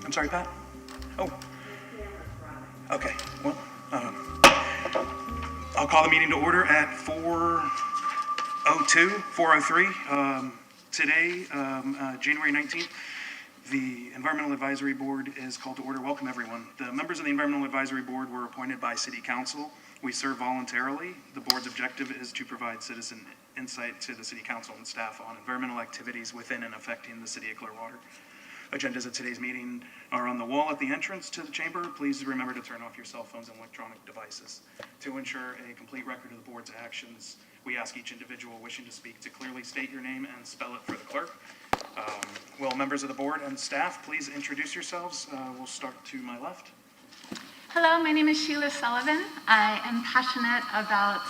I'm sorry, Pat? Oh. Okay, well, I'll call the meeting to order at 4:03. Today, January 19th, the Environmental Advisory Board is called to order. Welcome, everyone. The members of the Environmental Advisory Board were appointed by City Council. We serve voluntarily. The board's objective is to provide citizen insight to the City Council and staff on environmental activities within and affecting the City of Clearwater. Agendas of today's meeting are on the wall at the entrance to the chamber. Please remember to turn off your cell phones and electronic devices. To ensure a complete record of the board's actions, we ask each individual wishing to speak to clearly state your name and spell it for the clerk. Will members of the board and staff please introduce yourselves? We'll start to my left. Hello, my name is Sheila Sullivan. I am passionate about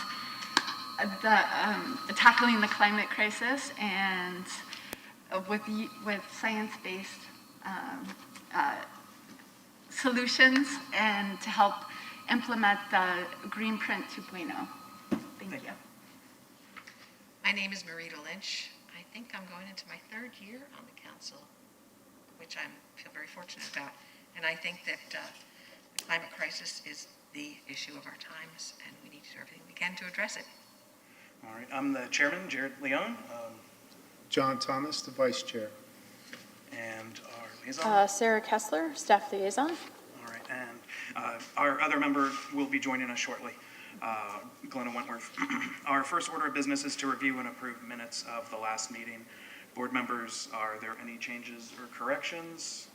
tackling the climate crisis and with science-based solutions and to help implement the Green Print 2.0. Thank you. My name is Marita Lynch. I think I'm going into my third year on the council, which I feel very fortunate about. And I think that the climate crisis is the issue of our times, and we need to do everything we can to address it. All right, I'm the chairman, Jared Leone. John Thomas, the vice chair. And our liaison. Sarah Kessler, staff liaison. All right, and our other member will be joining us shortly, Glenna Wentworth. Our first order of business is to review and approve minutes of the last meeting. Board members, are there any changes or corrections?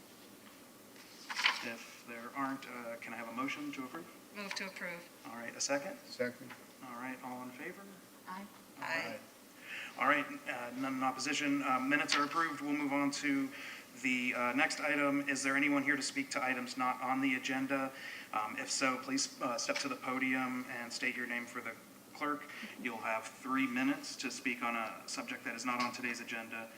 If there aren't, can I have a motion to approve? Move to approve. All right, a second? Second. All right, all in favor? Aye. Aye. All right, none in opposition. Minutes are approved. We'll move on to the next item. Is there anyone here to speak to items not on the agenda? If so, please step to the podium and state your name for the clerk. You'll have 3 minutes to speak on a subject that is not on today's agenda.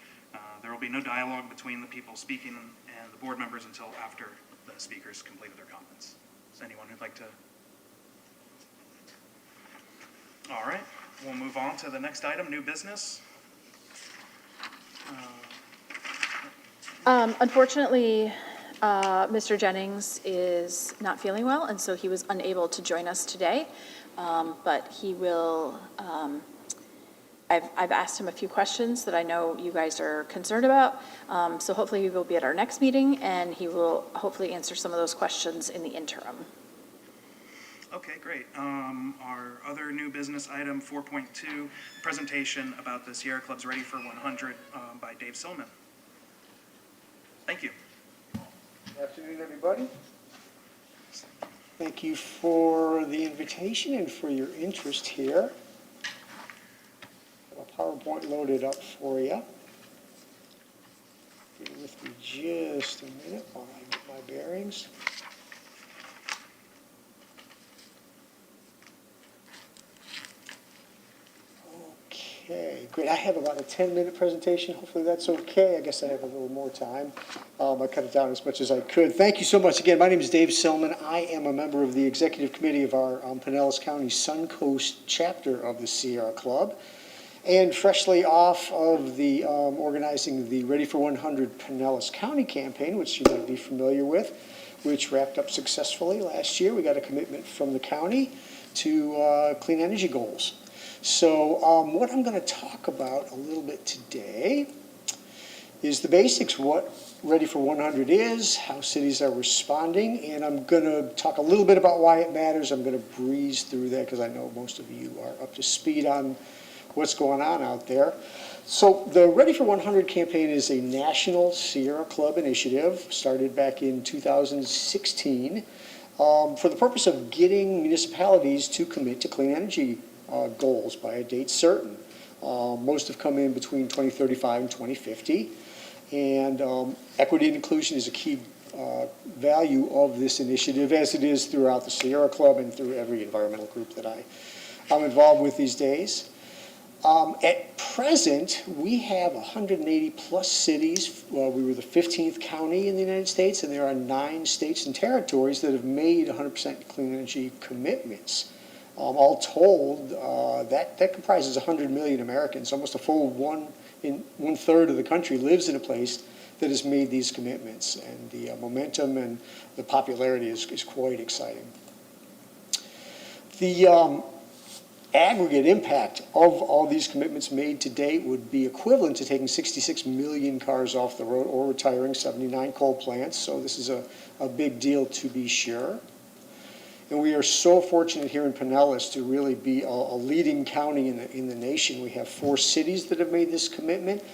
There will be no dialogue between the people speaking and the board members until after the speakers completed their comments. Is anyone who'd like to? All right. We'll move on to the next item, new business. Unfortunately, Mr. Jennings is not feeling well, and so he was unable to join us today. But he will, I've asked him a few questions that I know you guys are concerned about. So hopefully he will be at our next meeting, and he will hopefully answer some of those questions in the interim. Okay, great. Our other new business item, 4.2, presentation about the Sierra Club's Ready for 100 by Dave Silman. Thank you. Good afternoon, everybody. Thank you for the invitation and for your interest here. Got a PowerPoint loaded up for you. Bear with me just a minute while I get my bearings. Okay, great. I have about a 10-minute presentation. Hopefully that's okay. I guess I have a little more time. I cut it down as much as I could. Thank you so much. Again, my name is Dave Silman. I am a member of the executive committee of our Pinellas County Suncoast chapter of the Sierra Club. And freshly off of the organizing the Ready for 100 Pinellas County campaign, which you might be familiar with, which wrapped up successfully last year. We got a commitment from the county to clean energy goals. So what I'm going to talk about a little bit today is the basics, what Ready for 100 is, how cities are responding, and I'm going to talk a little bit about why it matters. I'm going to breeze through that because I know most of you are up to speed on what's going on out there. So the Ready for 100 campaign is a national Sierra Club initiative started back in 2016 for the purpose of getting municipalities to commit to clean energy goals by a date certain. Most have come in between 2035 and 2050. And equity and inclusion is a key value of this initiative, as it is throughout the Sierra Club and through every environmental group that I'm involved with these days. At present, we have 180 plus cities. We were the 15th county in the United States, and there are 9 states and territories that have made 100% clean energy commitments. All told, that comprises 100 million Americans. Almost a full one third of the country lives in a place that has made these commitments, and the momentum and the popularity is quite exciting. The aggregate impact of all these commitments made to date would be equivalent to taking 66 million cars off the road or retiring 79 coal plants, so this is a big deal to be sure. And we are so fortunate here in Pinellas to really be a leading county in the nation. We have 4 cities that have made this commitment.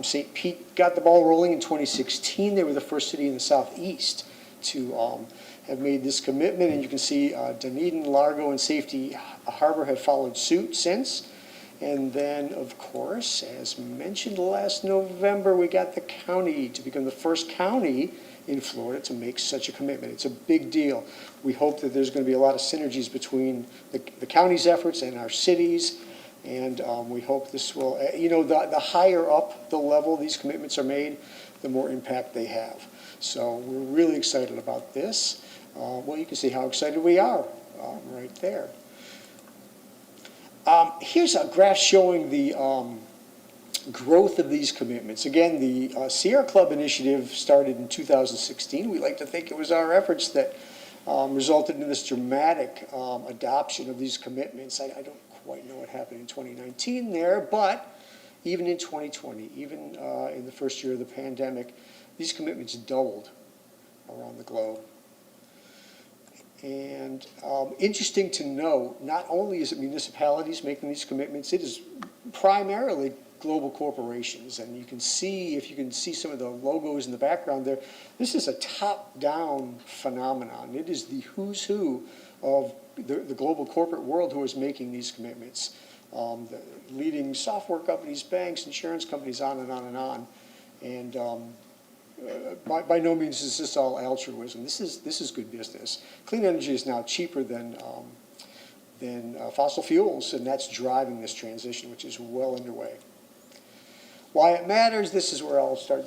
St. Pete got the ball rolling in 2016. They were the first city in the southeast to have made this commitment. And you can see Dunedin, Largo, and Safety Harbor have followed suit since. And then, of course, as mentioned last November, we got the county to become the first county in Florida to make such a commitment. It's a big deal. We hope that there's going to be a lot of synergies between the county's efforts and our cities, and we hope this will, the higher up the level these commitments are made, the more impact they have. So we're really excited about this. Well, you can see how excited we are right there. Here's a graph showing the growth of these commitments. Again, the Sierra Club initiative started in 2016. We like to think it was our efforts that resulted in this dramatic adoption of these commitments. I don't quite know what happened in 2019 there, but even in 2020, even in the first year of the pandemic, these commitments doubled around the globe. And interesting to note, not only is it municipalities making these commitments, it is primarily global corporations. And you can see, if you can see some of the logos in the background there, this is a top-down phenomenon. It is the who's who of the global corporate world who is making these commitments. The leading software companies, banks, insurance companies, on and on and on. And by no means is this all altruism. This is good business. Clean energy is now cheaper than fossil fuels, and that's driving this transition, which is well underway. Why it matters, this is where I'll start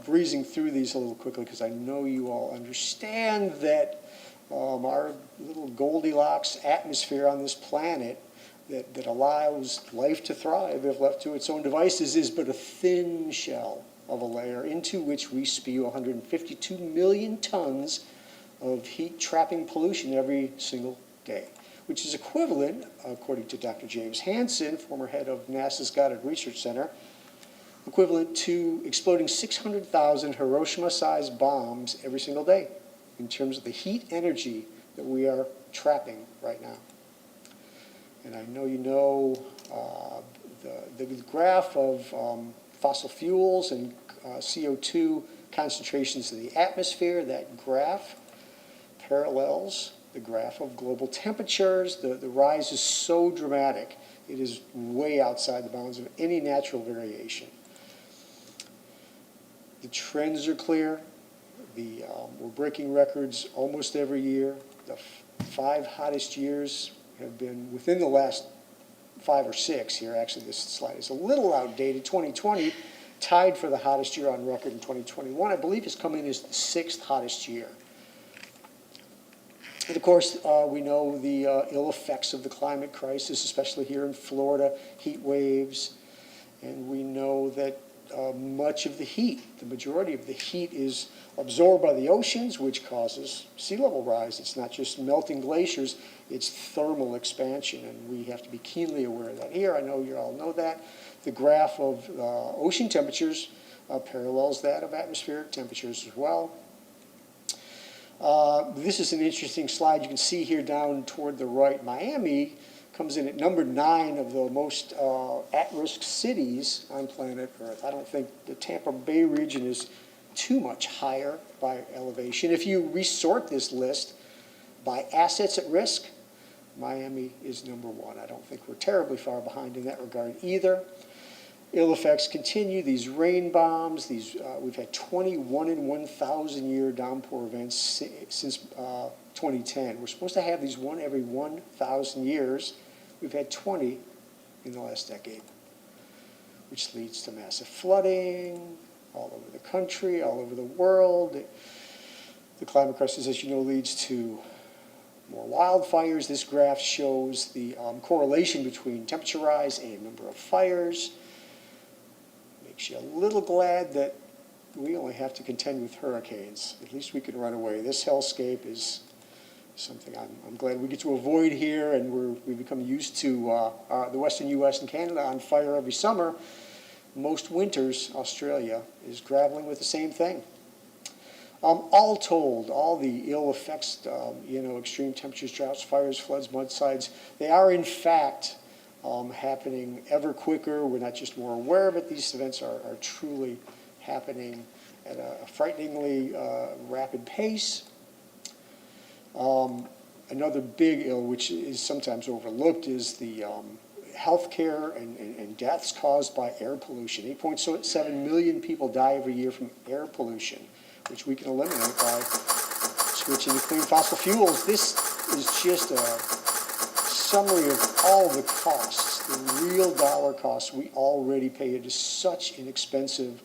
breezing through these a little quickly, because I know you all understand that our little Goldilocks atmosphere on this planet that allows life to thrive if left to its own devices is but a thin shell of a layer into which we spew 152 million tons of heat-trapping pollution every single day, which is equivalent, according to Dr. James Hansen, former head of NASA's Goddard Research Center, equivalent to exploding 600,000 Hiroshima-sized bombs every single day in terms of the heat energy that we are trapping right now. And I know you know the graph of fossil fuels and CO2 concentrations in the atmosphere. That graph parallels the graph of global temperatures. The rise is so dramatic, it is way outside the bounds of any natural variation. The trends are clear. We're breaking records almost every year. The 5 hottest years have been within the last 5 or 6 here. Actually, this slide is a little outdated. 2020 tied for the hottest year on record in 2021. I believe is coming as the 6th hottest year. And of course, we know the ill effects of the climate crisis, especially here in Florida, heat waves. And we know that much of the heat, the majority of the heat, is absorbed by the oceans, which causes sea level rise. It's not just melting glaciers, it's thermal expansion, and we have to be keenly aware of that here. I know you all know that. The graph of ocean temperatures parallels that of atmospheric temperatures as well. This is an interesting slide. You can see here down toward the right, Miami comes in at number 9 of the most at-risk cities on planet Earth. I don't think the Tampa Bay region is too much higher by elevation. If you resort this list by assets at risk, Miami is number 1. I don't think we're terribly far behind in that regard either. Ill effects continue. These rain bombs, we've had 21 in 1,000 year downpour events since 2010. We're supposed to have these one every 1,000 years. We've had 20 in the last decade, which leads to massive flooding all over the country, all over the world. The climate crisis, as you know, leads to more wildfires. This graph shows the correlation between temperature rise and number of fires. Makes you a little glad that we only have to contend with hurricanes. At least we can run away. This hellscape is something I'm glad we get to avoid here, and we've become used to the western U.S. and Canada on fire every summer. Most winters, Australia is grappling with the same thing. All told, all the ill effects, extreme temperatures, droughts, fires, floods, mudslides, they are in fact happening ever quicker. We're not just more aware of it. These events are truly happening at a frighteningly rapid pace. Another big ill, which is sometimes overlooked, is the healthcare and deaths caused by air pollution. 8.7 million people die every year from air pollution, which we can eliminate by switching to clean fossil fuels. This is just a summary of all the costs, the real dollar costs we already pay. It is such an expensive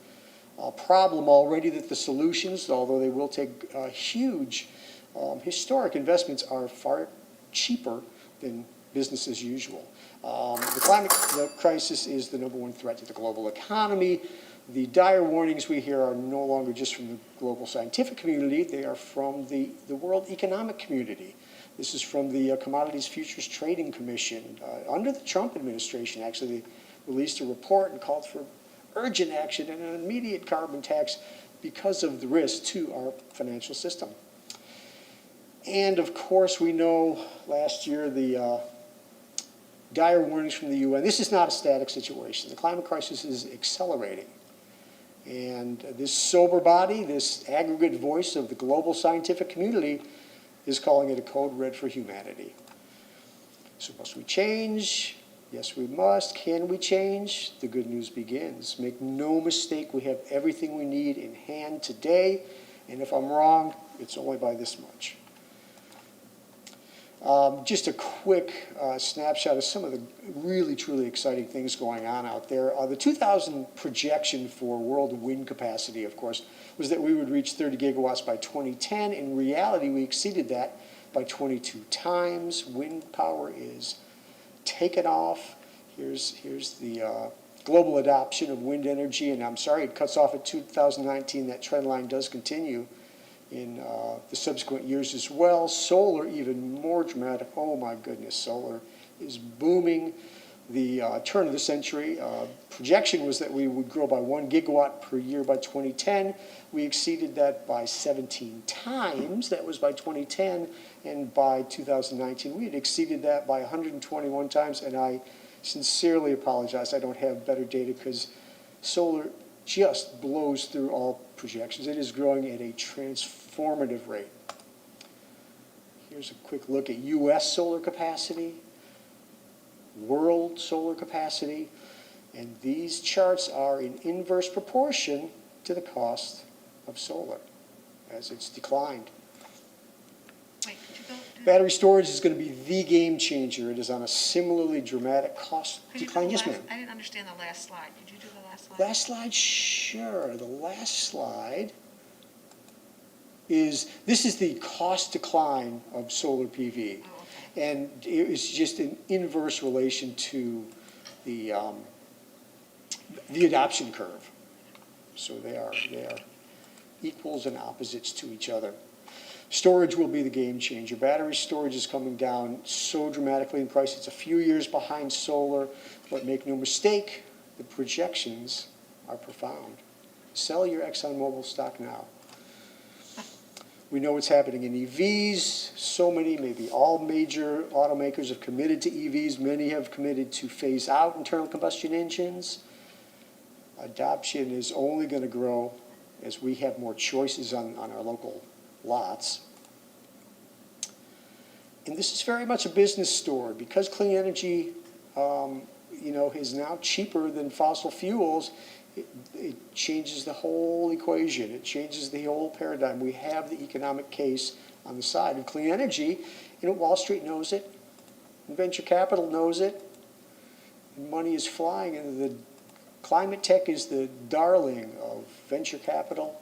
problem already that the solutions, although they will take huge historic investments, are far cheaper than business as usual. The climate crisis is the #1 threat to the global economy. The dire warnings we hear are no longer just from the global scientific community, they are from the world economic community. This is from the Commodities Futures Trading Commission. Under the Trump administration, actually, they released a report and called for urgent action and an immediate carbon tax because of the risk to our financial system. And of course, we know last year the dire warnings from the UN. This is not a static situation. The climate crisis is accelerating. And this sober body, this aggregate voice of the global scientific community, is calling it a code red for humanity. So must we change? Yes, we must. Can we change? The good news begins. Make no mistake, we have everything we need in hand today. And if I'm wrong, it's only by this much. Just a quick snapshot of some of the really, truly exciting things going on out there. The 2000 projection for world wind capacity, of course, was that we would reach 30 gigawatts by 2010. In reality, we exceeded that by 22 times. Wind power is taken off. Here's the global adoption of wind energy, and I'm sorry, it cuts off at 2019. That trend line does continue in the subsequent years as well. Solar, even more dramatic. Oh my goodness, solar is booming. The turn of the century projection was that we would grow by 1 gigawatt per year by 2010. We exceeded that by 17 times. That was by 2010. And by 2019, we had exceeded that by 121 times. And I sincerely apologize. I don't have better data because solar just blows through all projections. It is growing at a transformative rate. Here's a quick look at U.S. solar capacity, world solar capacity, and these charts are in inverse proportion to the cost of solar as it's declined. Wait, could you go to Battery storage is going to be the game changer. It is on a similarly dramatic cost could you do decline. the Yes, last- ma'am. I didn't understand the last slide. Could you do the last slide? Last slide, sure. The last slide is, this is the cost decline of solar PV. Oh, okay. And it's just an inverse relation to the adoption curve. So they are equals and opposites to each other. Storage will be the game changer. Battery storage is coming down so dramatically in price. It's a few years behind solar, but make no mistake, the projections are profound. Sell your ExxonMobil stock now. We know what's happening in EVs. So many, maybe all major automakers have committed to EVs. Many have committed to phase out internal combustion engines. Adoption is only going to grow as we have more choices on our local lots. And this is very much a business story. Because clean energy is now cheaper than fossil fuels, it changes the whole equation. It changes the whole paradigm. We have the economic case on the side of clean energy. Wall Street knows it. And venture capital knows it. And money is flying. And the climate tech is the darling of venture capital.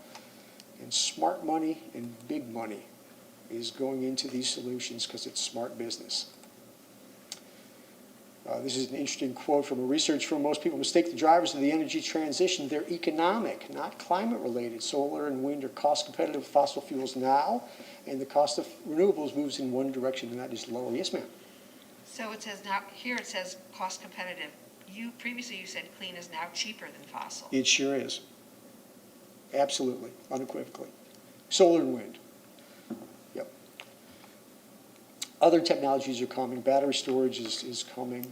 And smart money and big money is going into these solutions because it's smart business. This is an interesting quote from a research firm. Most people mistake the drivers of the energy transition. They're economic, not climate related. Solar and wind are cost competitive with fossil fuels now, and the cost of renewables moves in one direction, and that is lower. Yes, ma'am. So it says now, here it says cost competitive. Previously you said clean is now cheaper than fossil. It sure is. Absolutely, unequivocally. Solar and wind. Yep. Other technologies are coming. Battery storage is coming.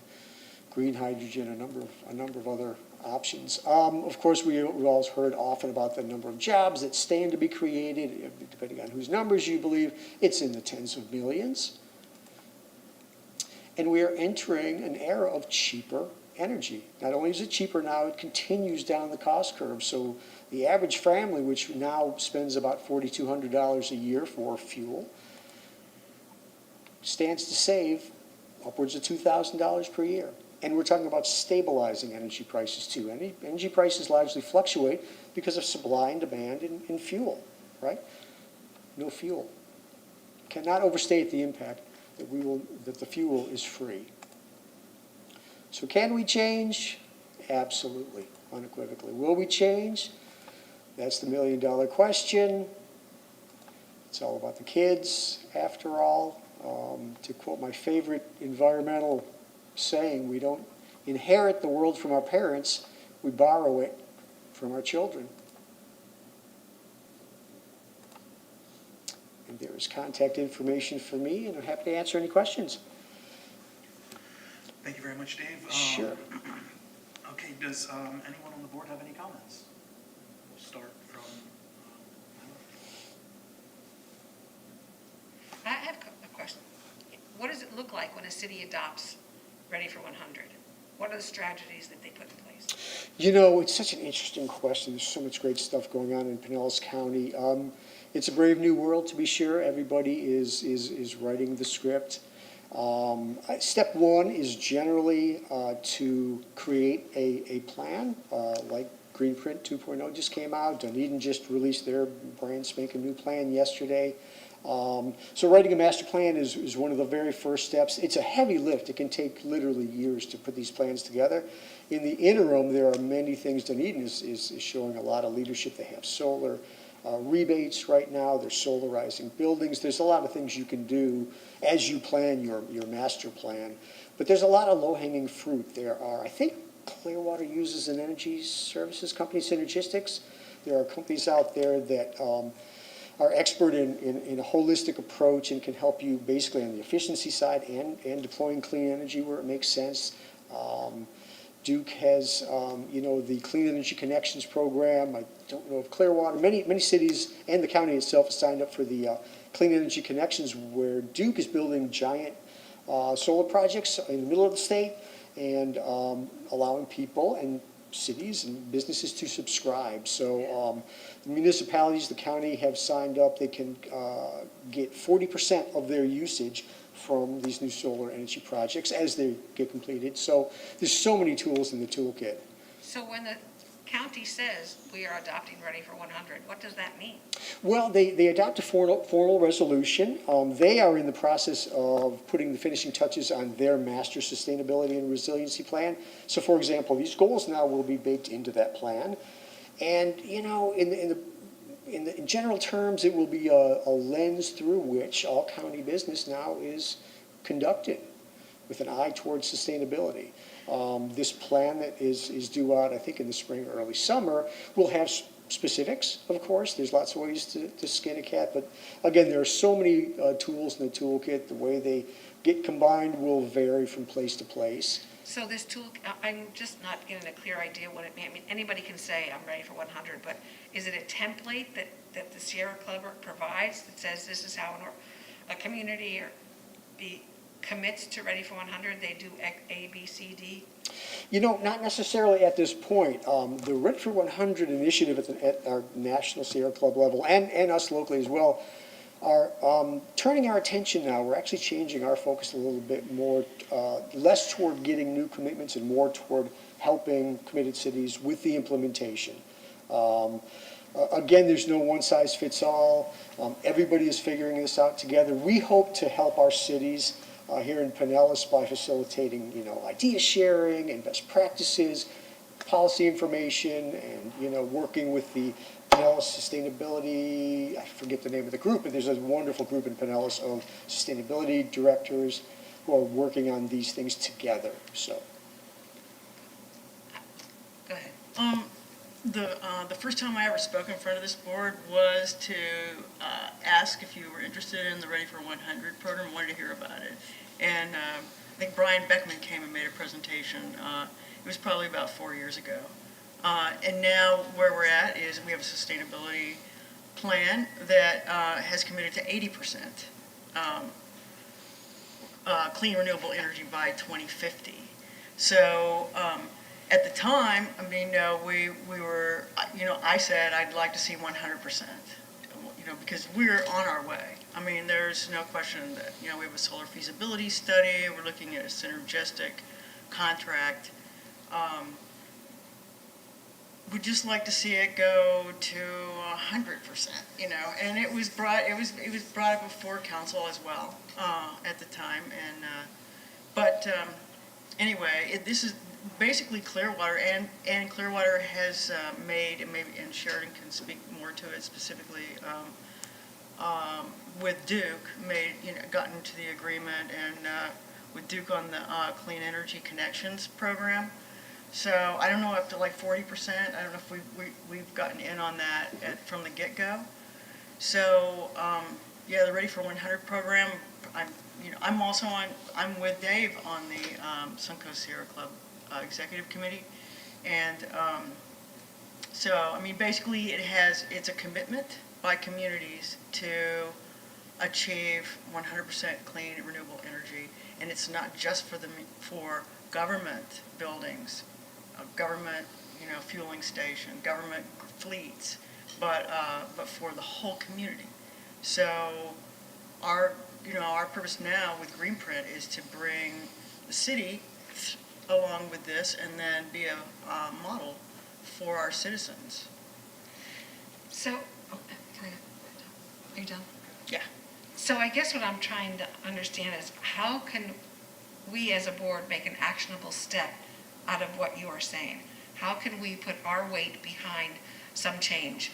Green hydrogen, a number of other options. Of course, we've all heard often about the number of jobs that stand to be created. Depending on whose numbers you believe, it's in the tens of millions. And we are entering an era of cheaper energy. Not only is it cheaper now, it continues down the cost curve. So the average family, which now spends about $4,200 a year for fuel, stands to save upwards of $2,000 per year. And we're talking about stabilizing energy prices too. Energy prices largely fluctuate because of supply and demand in fuel, right? No fuel. Cannot overstate the impact that the fuel is free. So can we change? Absolutely, unequivocally. Will we change? That's the million-dollar question. It's all about the kids, after all. To quote my favorite environmental saying, we don't inherit the world from our parents, we borrow it from our children. And there is contact information for me, and I'm happy to answer any questions. Thank you very much, Dave. Sure. Okay, does anyone on the board have any comments? We'll start from... I have a question. What does it look like when a city adopts Ready for 100? What are the strategies that they put in place? You know, it's such an interesting question. There's so much great stuff going on in Pinellas County. It's a brave new world, to be sure. Everybody is writing the script. Step one is generally to create a plan, like Greenprint 2.0 just came out. Dunedin just released their brand spanking new plan yesterday. So writing a master plan is one of the very first steps. It's a heavy lift. It can take literally years to put these plans together. In the interim, there are many things. Dunedin is showing a lot of leadership. They have solar rebates right now. They're solarizing buildings. There's a lot of things you can do as you plan your master plan. But there's a lot of low-hanging fruit. There are, I think Clearwater uses an energy services company, Synergistics. There are companies out there that are expert in a holistic approach and can help you basically on the efficiency side and deploying clean energy where it makes sense. Duke has, the Clean Energy Connections program. I don't know if Clearwater, many cities and the county itself has signed up for the Clean Energy Connections, where Duke is building giant solar projects in the middle of the state and allowing people and cities and businesses to subscribe. So the municipalities, the county have signed up. They can get 40% of their usage from these new solar energy projects as they get completed. So there's so many tools in the toolkit. So when the county says we are adopting Ready for 100, what does that mean? Well, they adopt a formal resolution. They are in the process of putting the finishing touches on their master sustainability and resiliency plan. So, for example, these goals now will be baked into that plan. And, in general terms, it will be a lens through which all county business now is conducted with an eye towards sustainability. This plan that is due out, I think, in the spring or early summer will have specifics, of course. There's lots of ways to skin a cat, but again, there are so many tools in the toolkit. The way they get combined will vary from place to place. So this tool, I'm just not getting a clear idea what it means. I mean, anybody can say I'm ready for 100, but is it a template that the Sierra Club provides that says this is how a community commits to Ready for 100? They do A, B, C, D? Not necessarily at this point. The Ready for 100 initiative at our National Sierra Club level and us locally as well are turning our attention now. We're actually changing our focus a little bit more, less toward getting new commitments and more toward helping committed cities with the implementation. Again, there's no one-size-fits-all. Everybody is figuring this out together. We hope to help our cities here in Pinellas by facilitating, idea sharing and best practices, policy information, and, working with the Pinellas Sustainability, I forget the name of the group, but there's a wonderful group in Pinellas of sustainability directors who are working on these things together, so. Go ahead. The first time I ever spoke in front of this board was to ask if you were interested in the Ready for 100 program, wanted to hear about it. And I think Brian Beckman came and made a presentation. It was probably about 4 years ago. And now where we're at is we have a sustainability plan that has committed to 80% clean renewable energy by 2050. So at the time, we were, I said I'd like to see 100%, because we're on our way. There's no question that, we have a solar feasibility study, we're looking at a synergistic contract. We'd just like to see it go to 100%, and it was brought up before council as well at the time, and anyway, this is basically Clearwater, and Clearwater has made, and Sheridan can speak more to it specifically, with Duke, gotten to the agreement, and with Duke on the Clean Energy Connections program. So I don't know, up to like 40%. I don't know if we've gotten in on that from the get-go. So the Ready for 100 program. I'm with Dave on the Suncoast Sierra Club Executive Committee, and basically it's a commitment by communities to achieve 100% clean and renewable energy, and it's not just for government buildings, government fueling station, government fleets, but for the whole community. So our purpose now with Greenprint is to bring the city along with this, and then be a model for our citizens. So, are you done? Yeah. So I guess what I'm trying to understand is how can we as a board make an actionable step out of what you are saying? How can we put our weight behind some change,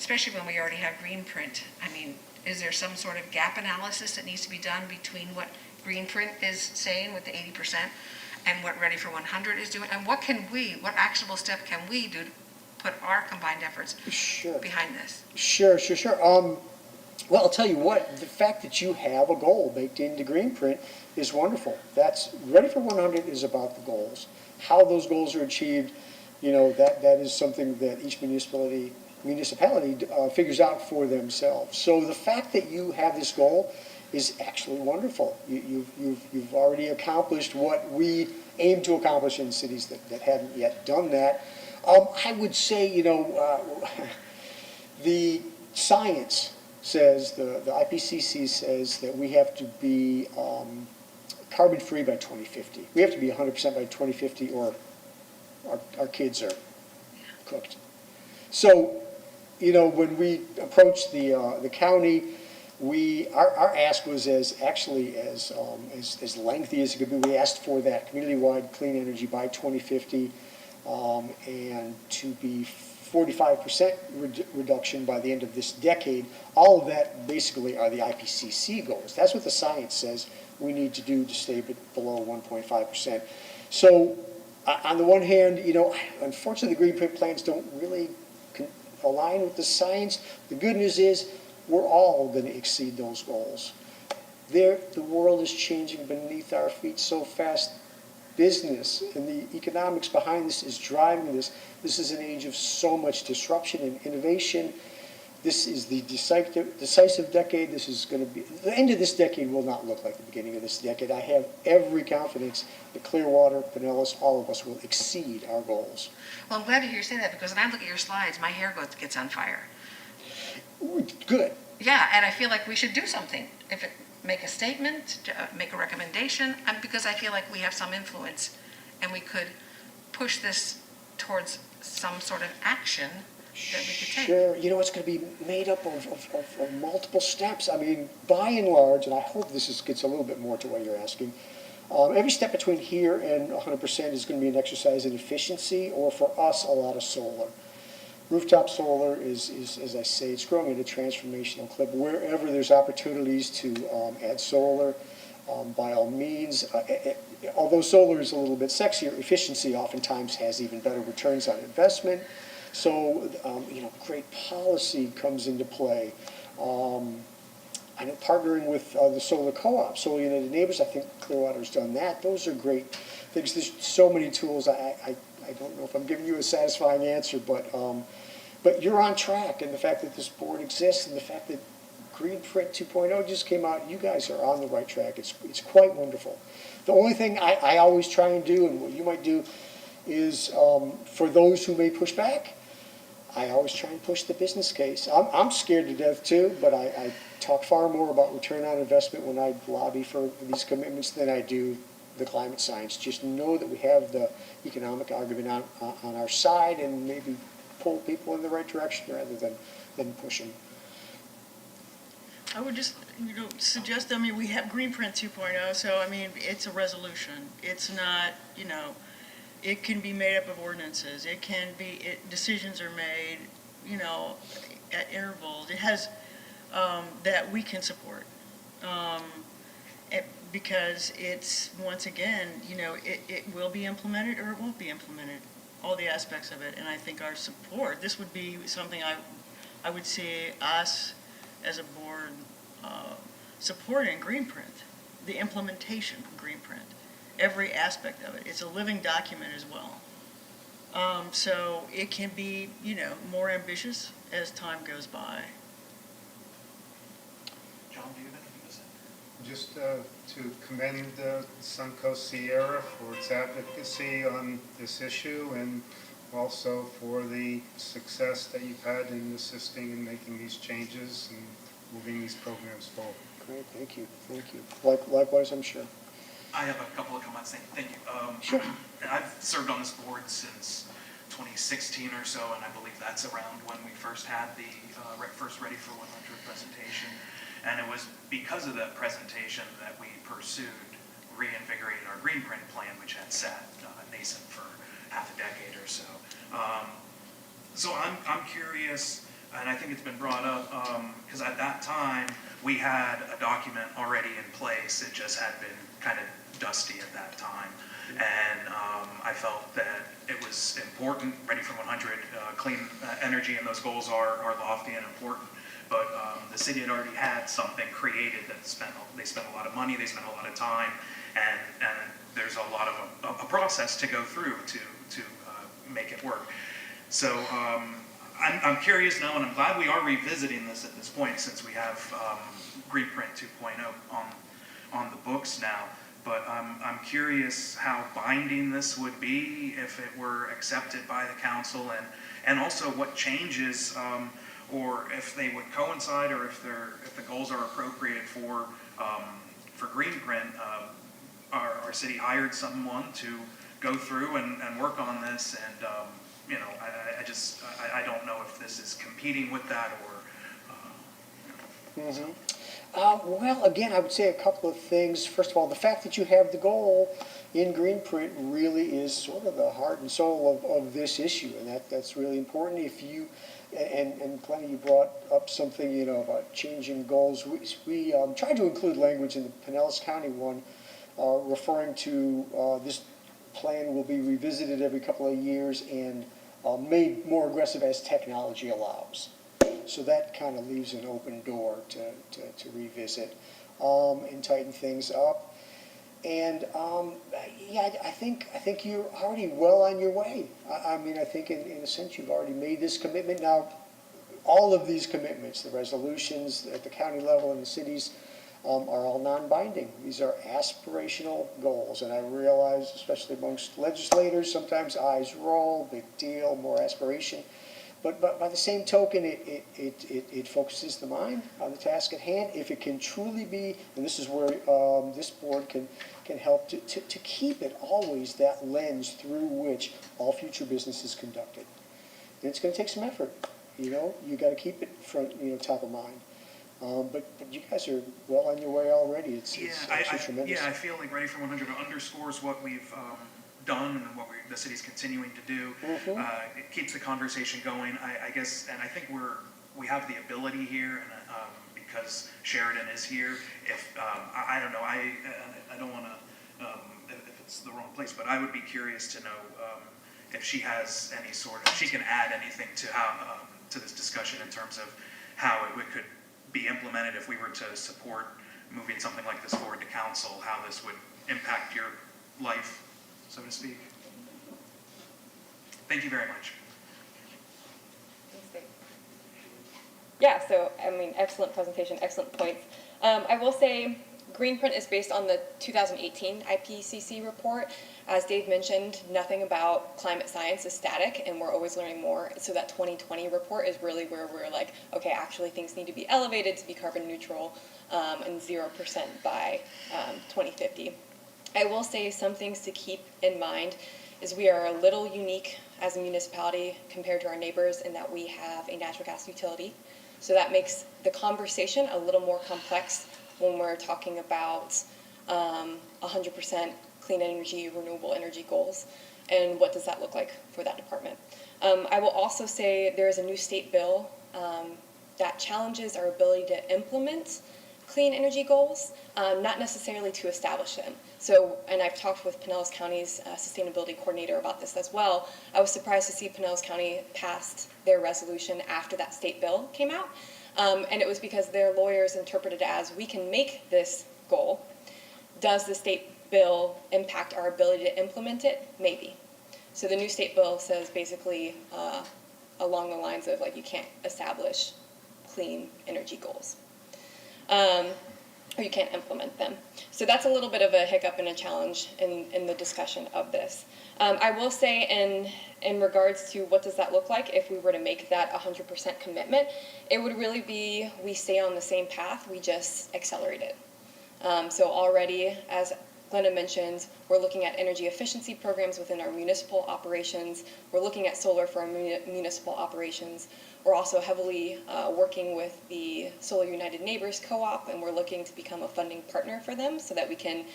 especially when we already have Greenprint? Is there some sort of gap analysis that needs to be done between what Greenprint is saying with the 80% and what Ready for 100 is doing? And what actionable step can we do to put our combined efforts behind this? Sure. Well, I'll tell you what, the fact that you have a goal baked into Greenprint is wonderful. That's Ready for 100 is about the goals. How those goals are achieved, that is something that each municipality figures out for themselves. So the fact that you have this goal is actually wonderful. You've already accomplished what we aim to accomplish in cities that haven't yet done that. I would say, the science says, the IPCC says that we have to be carbon-free by 2050. We have to be 100% by 2050, or our kids are cooked. So, when we approached the county, our ask was as lengthy as it could be. We asked for that community-wide clean energy by 2050, and to be 45% reduction by the end of this decade. All of that basically are the IPCC goals. That's what the science says we need to do to stay below 1.5%. So on the one hand, unfortunately the Greenprint plans don't really align with the science. The good news is we're all going to exceed those goals. The world is changing beneath our feet so fast. Business and the economics behind this is driving this. This is an age of so much disruption and innovation. This is the decisive decade. This is going to be, the end of this decade will not look like the beginning of this decade. I have every confidence that Clearwater, Pinellas, all of us will exceed our goals. Well, I'm glad to hear you say that, because when I look at your slides, my hair gets on fire. Good. Yeah, and I feel like we should do something. Make a statement, make a recommendation, because I feel like we have some influence and we could push this towards some sort of action that we could take. Sure, you know, it's going to be made up of multiple steps. I mean, by and large, and I hope gets a little bit more to what you're asking, every step between here and 100% is going to be an exercise in efficiency, or for us, a lot of solar. Rooftop solar is, as I say, it's growing at a transformational clip. Wherever there's opportunities to add solar, by all means. Although solar is a little bit sexier, efficiency oftentimes has even better returns on investment. So, you know, great policy comes into play. I know partnering with the solar co-op, Solar United Neighbors, I think Clearwater's done that. Those are great things. There's so many tools. I don't know if I'm giving you a satisfying answer, but you're on track. And the fact that this board exists and the fact that Greenprint 2.0 just came out, you guys are on the right track. It's quite wonderful. The only thing I always try and do, and what you might do, is for those who may push back, I always try and push the business case. I'm scared to death too, but I talk far more about return on investment when I lobby for these commitments than I do the climate science. Just know that we have the economic argument on our side, and maybe pull people in the right direction rather than push them. I would just, suggest, I mean, we have Greenprint 2.0, so, I mean, it's a resolution. It's not, it can be made up of ordinances. It can be, decisions are made, at intervals. It has, that we can support. Because it's, once again, it will be implemented or it won't be implemented, all the aspects of it. And I think our support, this would be something I would see us as a board supporting Greenprint, the implementation of Greenprint, every aspect of it. It's a living document as well. So it can be, more ambitious as time goes by. John, do you have anything to say? Just to commend Suncoast Sierra for its advocacy on this issue, and also for the success that you've had in assisting in making these changes and moving these programs forward. Great, thank you. Likewise, I'm sure. I have a couple of comments. Thank you. Sure. I've served on this board since 2016 or so, and I believe that's around when we first had the first Ready for 100 presentation. And it was because of that presentation that we pursued reinvigorating our Greenprint plan, which had sat nascent for half a decade or so. So I'm curious, and I think it's been brought up, because at that time we had a document already in place. It just had been kind of dusty at that time. And I felt that it was important, Ready for 100, clean energy, and those goals are lofty and important. But the city had already had something created that they spent a lot of money, they spent a lot of time, and there's a lot of a process to go through to make it work. So I'm curious now, and I'm glad we are revisiting this at this point, since we have Greenprint 2.0 on the books now. But I'm curious how binding this would be if it were accepted by the council, and also what changes, or if they would coincide, or if the goals are appropriate for Greenprint. Our city hired someone to go through and work on this, and I don't know if this is competing with that or. Mm-hmm. Well, again, I would say a couple of things. First of all, the fact that you have the goal in Greenprint really is sort of the heart and soul of this issue, and that's really important. If you and Glenn, you brought up something about changing goals. We tried to include language in the Pinellas County one, referring to this plan will be revisited every couple of years and made more aggressive as technology allows. So that kind of leaves an open door to revisit and tighten things up. And I think you're already well on your way. I mean, I think in a sense you've already made this commitment. Now, all of these commitments, the resolutions at the county level and the cities, are all non-binding. These are aspirational goals, and I realize, especially amongst legislators, sometimes eyes roll, big deal, more aspiration. But by the same token, it focuses the mind on the task at hand. If it can truly be, and this is where this board can help to keep it always that lens through which all future business is conducted. and it's gonna take some effort, you know? You gotta keep it front, top of mind. But you guys are well on your way already. It's actually tremendous. I feel like Ready for 100 underscores what we've done and what the city's continuing to do. It keeps the conversation going. I guess, and I think we have the ability here, and because Sheridan is here. If I don't know, I don't want to if it's the wrong place, but I would be curious to know if she has any she can add anything to how to this discussion in terms of how it could be implemented if we were to support moving something like this forward to council, how this would impact your life, so to speak. Thank you very much. Yeah, so, I mean, excellent presentation, excellent points. I will say Greenprint is based on the 2018 IPCC report. As Dave mentioned, nothing about climate science is static, and we're always learning more. So that 2020 report is really where we're like, okay, actually things need to be elevated to be carbon neutral and 0% by 2050. I will say some things to keep in mind is we are a little unique as a municipality compared to our neighbors in that we have a natural gas utility. So that makes the conversation a little more complex when we're talking about 100% clean energy, renewable energy goals, and what does that look like for that department. I will also say there is a new state bill that challenges our ability to implement clean energy goals, not necessarily to establish them. So, and I've talked with Pinellas County's sustainability coordinator about this as well. I was surprised to see Pinellas County passed their resolution after that state bill came out. And it was because their lawyers interpreted it as, we can make this goal. Does the state bill impact our ability to implement it? Maybe. So the new state bill says basically along the lines of like, you can't establish clean energy goals. Or you can't implement them. So that's a little bit of a hiccup and a challenge in the discussion of this. I will say in regards to what does that look like if we were to make that 100% commitment, it would really be we stay on the same path, we just accelerate it. So already, as Glenda mentioned, we're looking at energy efficiency programs within our municipal operations. We're looking at solar for our municipal operations. We're also heavily working with the Solar United Neighbors Co-op, and we're looking to become a funding partner for them so that we can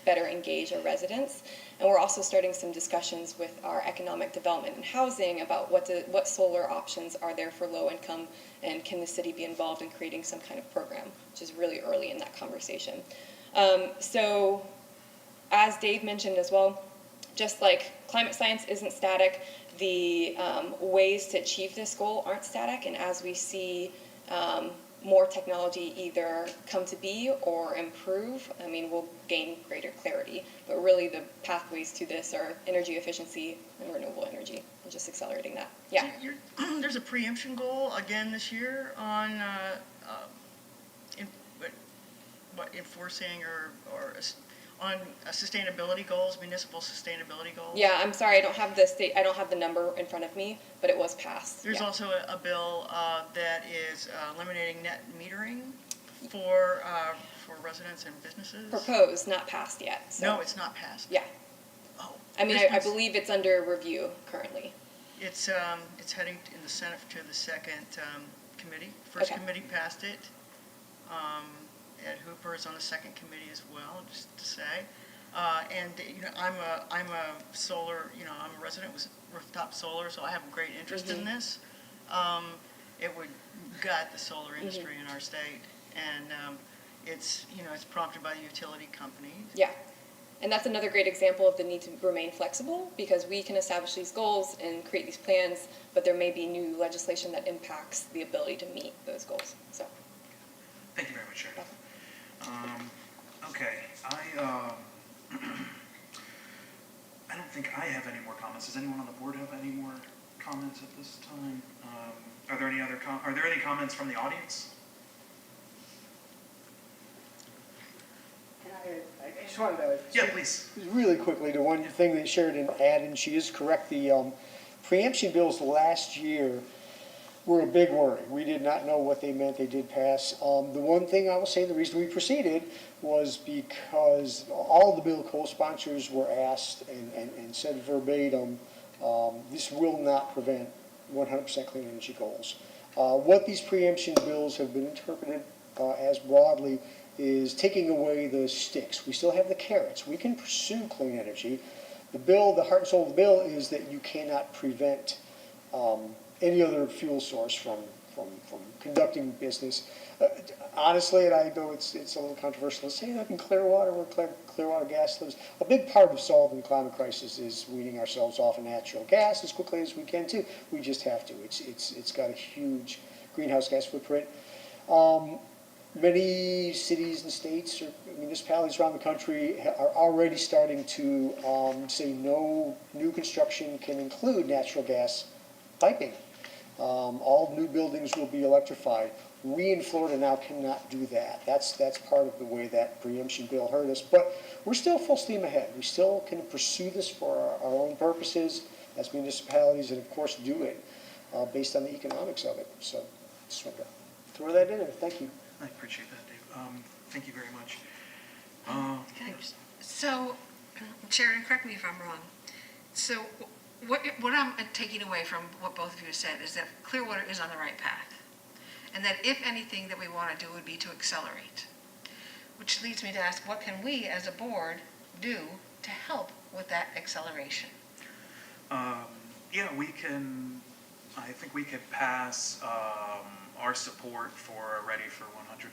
better engage our residents. And we're also starting some discussions with our economic development and housing about what solar options are there for low income, and can the city be involved in creating some kind of program, which is really early in that conversation. So as Dave mentioned as well, just like climate science isn't static, the ways to achieve this goal aren't static, and as we see more technology either come to be or improve, I mean, we'll gain greater clarity. But really the pathways to this are energy efficiency and renewable energy, and just accelerating that. Yeah. There's a preemption goal again this year on enforcing or on sustainability goals, municipal sustainability goals. Yeah, I'm sorry, I don't have the number in front of me, but it was passed. There's also a bill that is eliminating net metering for residents and businesses. Proposed, not passed yet. So. No, it's not passed. Yeah. Oh. I mean, I believe it's under review currently. It's heading in the Senate to the second committee. First committee passed it. Ed Hooper is on the second committee as well, just to say. And I'm a solar, I'm a resident with rooftop solar, so I have a great interest in this. It would gut the solar industry in our state, and it's prompted by the utility companies. Yeah, and that's another great example of the need to remain flexible, because we can establish these goals and create these plans, but there may be new legislation that impacts the ability to meet those goals. So. Thank you very much, Sharon. Okay, I don't think I have any more comments. Does anyone on the board have any more comments at this time? Are there any comments from the audience? I just wanted to Yeah, please. really quickly to one thing that Sheridan added, and she is correct. The preemption bills last year were a big worry. We did not know what they meant. They did pass. The one thing I will say, the reason we proceeded was because all the bill co-sponsors were asked and said verbatim, this will not prevent 100% clean energy goals. What these preemption bills have been interpreted as broadly is taking away the sticks. We still have the carrots. We can pursue clean energy. The bill, the heart and soul of the bill is that you cannot prevent any other fuel source from conducting business. Honestly, and I know it's a little controversial to say that in Clearwater, where Clearwater gas lives, a big part of solving the climate crisis is weaning ourselves off of natural gas as quickly as we can too. We just have to. It's got a huge greenhouse gas footprint. Many cities and states or municipalities around the country are already starting to say no new construction can include natural gas piping. All new buildings will be electrified. We in Florida now cannot do that. That's part of the way that preemption bill hurt us. But we're still full steam ahead. We still can pursue this for our own purposes as municipalities and, of course, do it based on the economics of it. So just wanted to throw that in there. Thank you. I appreciate that, Dave. Thank you very much. So, Sharon, correct me if I'm wrong. So what I'm taking away from what both of you said is that Clearwater is on the right path. And that if anything that we want to do would be to accelerate. Which leads me to ask, what can we as a board do to help with that acceleration? Yeah, I think we could pass our support for Ready for 100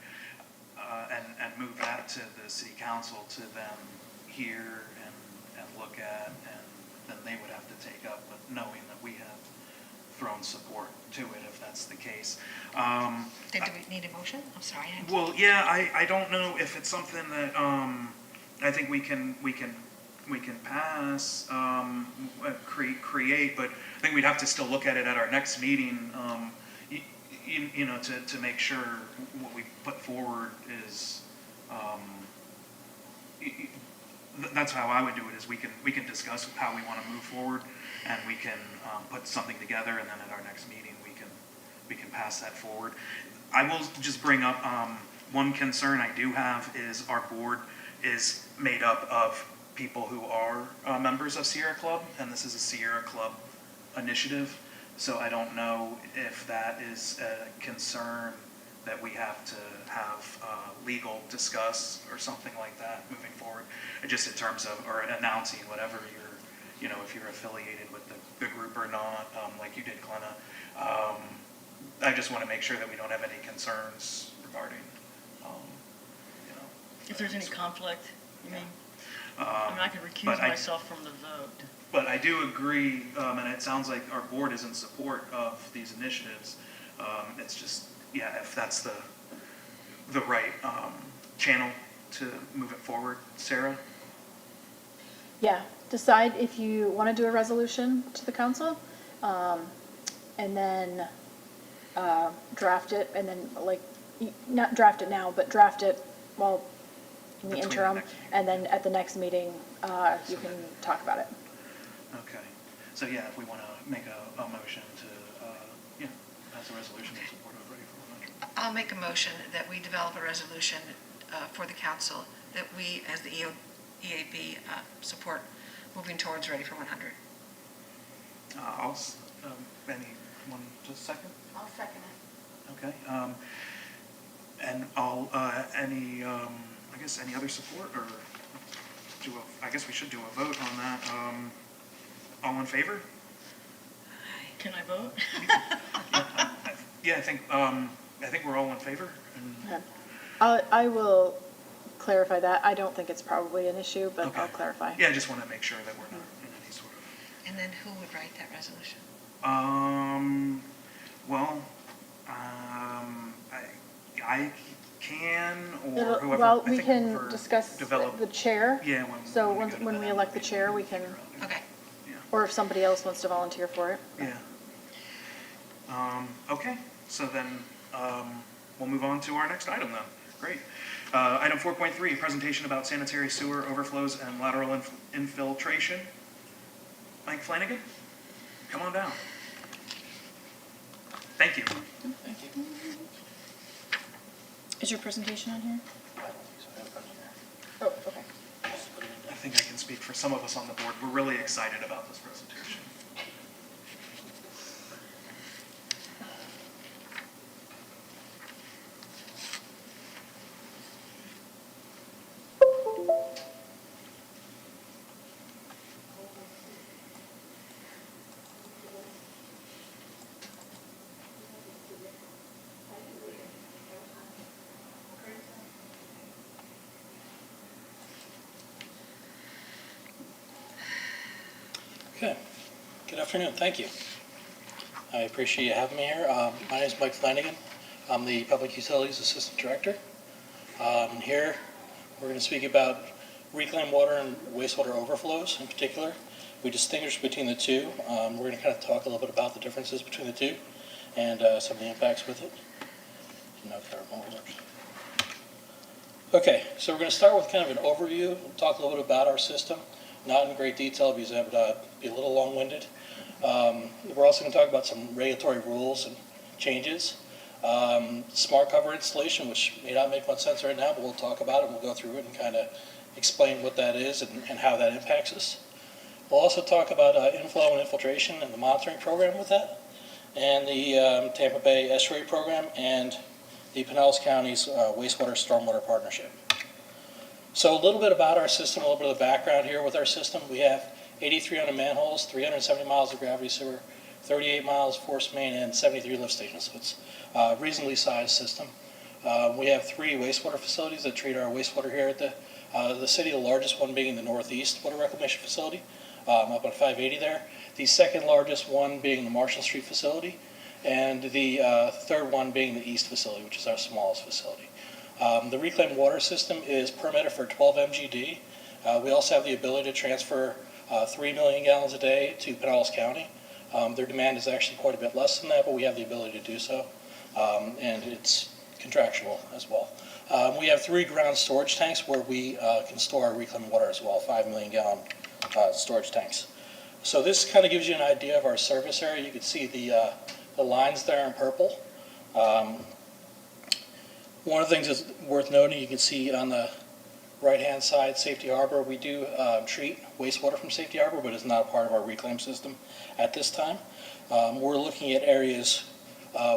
and move that to the city council to then hear and look at, and then they would have to take up, but knowing that we have thrown support to it if that's the case. Do we need a motion? I'm sorry. Well, yeah, I don't know if it's something that I think we can pass, create, but I think we'd have to still look at it at our next meeting, you know, to make sure what we put forward is, that's how I would do it, is we can discuss how we want to move forward, and we can put something together, and then at our next meeting we can pass that forward. I will just bring up one concern I do have is our board is made up of people who are members of Sierra Club, and this is a Sierra Club initiative. So I don't know if that is a concern that we have to have legal discuss or something like that moving forward, just in terms of, or announcing whatever you're, you know, if you're affiliated with the group or not, like you did, Glenna. I just want to make sure that we don't have any concerns regarding, you know. If there's any conflict, you mean? I I could recuse myself from the vote. But I do agree, and it sounds like our board is in support of these initiatives. It's just, yeah, if that's the right channel to move it forward. Sarah? Yeah, decide if you want to do a resolution to the council, and then draft it, and then not draft it now, but draft it while in the Between interim, the next meeting. and then at the next meeting, you can talk about it. Okay. So yeah, if we want to make a motion to, yeah, pass a resolution in support of Ready for 100. I'll make a motion that we develop a resolution for the council that we, as the EAB, support moving towards Ready for 100. Anyone just second? I'll second it. Okay. And I guess any other support, or I guess we should do a vote on that. All in favor? Can I vote? Yeah, I think we're all in favor. And Okay. I will clarify that. I don't think it's probably an issue, but Okay. I'll clarify. Yeah, I just want to make sure that we're not in any sort of. And then who would write that resolution? Well, I can, or whoever. Well, I we think can whoever discuss develop- the chair. Yeah, So when we go to when that we end, elect the chair, we can, Okay. Yeah. or if somebody else wants to volunteer for it. Yeah. Okay, so then we'll move on to our next item then. Great. Item 4.3, presentation about sanitary sewer overflows and lateral infiltration. Mike Flanagan, come on down. Thank you. Is your presentation on here? Oh, okay. I think I can speak for some of us on the board. We're really excited about this presentation. Okay. Good afternoon. Thank you. I appreciate you having me here. My name is Mike Flanagan. I'm the Public Utilities Assistant Director. Here, we're going to speak about reclaimed water and wastewater overflows in particular. We distinguish between the two. We're going to kind of talk a little bit about the differences between the two and some of the impacts with it. Okay, so we're going to start with kind of an overview, talk a little bit about our system, not in great detail because that would be a little long-winded. We're also going to talk about some regulatory rules and changes. Smart cover installation, which may not make much sense right now, but we'll talk about it. We'll go through it and kind of explain what that is and how that impacts us. We'll also talk about inflow and infiltration and the monitoring program with that, and the Tampa Bay Estuary program, and the Pinellas County's Wastewater Stormwater Partnership. So a little bit about our system, a little bit of the background here with our system. We have 8,300 manholes, 370 miles of gravity sewer, 38 miles force main, and 73 lift stations. So it's a reasonably sized system. We have 3 wastewater facilities that treat our wastewater here at the city, the largest one being the Northeast Water Reclamation Facility, up on 580 there. The second largest one being the Marshall Street facility, and the third one being the East facility, which is our smallest facility. The reclaimed water system is permitted for 12 MGD. We also have the ability to transfer 3 million gallons a day to Pinellas County. Their demand is actually quite a bit less than that, but we have the ability to do so, and it's contractual as well. We have 3 ground storage tanks where we can store our reclaimed water as well, 5 million gallon storage tanks. So this kind of gives you an idea of our service area. You can see the lines there in purple. One of the things that's worth noting, you can see on the right-hand side, Safety Harbor, we do treat wastewater from Safety Harbor, but it's not a part of our reclaim system at this time. We're looking at areas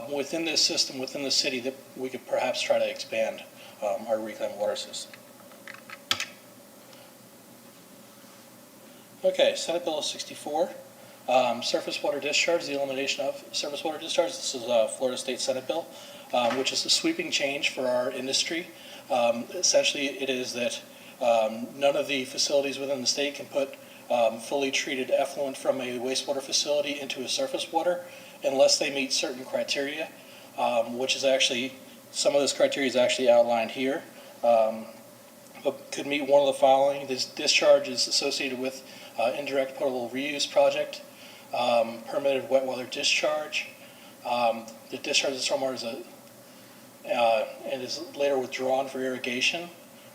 within this system, within the city, that we could perhaps try to expand our reclaimed water system. Okay, Senate Bill 64, surface water discharge, the elimination of surface water discharge. This is a Florida State Senate bill, which is a sweeping change for our industry. Essentially, it is that none of the facilities within the state can put fully treated effluent from a wastewater facility into a surface water unless they meet certain criteria, which is actually, some of this criteria is actually outlined here. But could meet one of the following. This discharge is associated with indirect potable reuse project, permitted wet weather discharge. The discharge of stormwater is and is later withdrawn for irrigation.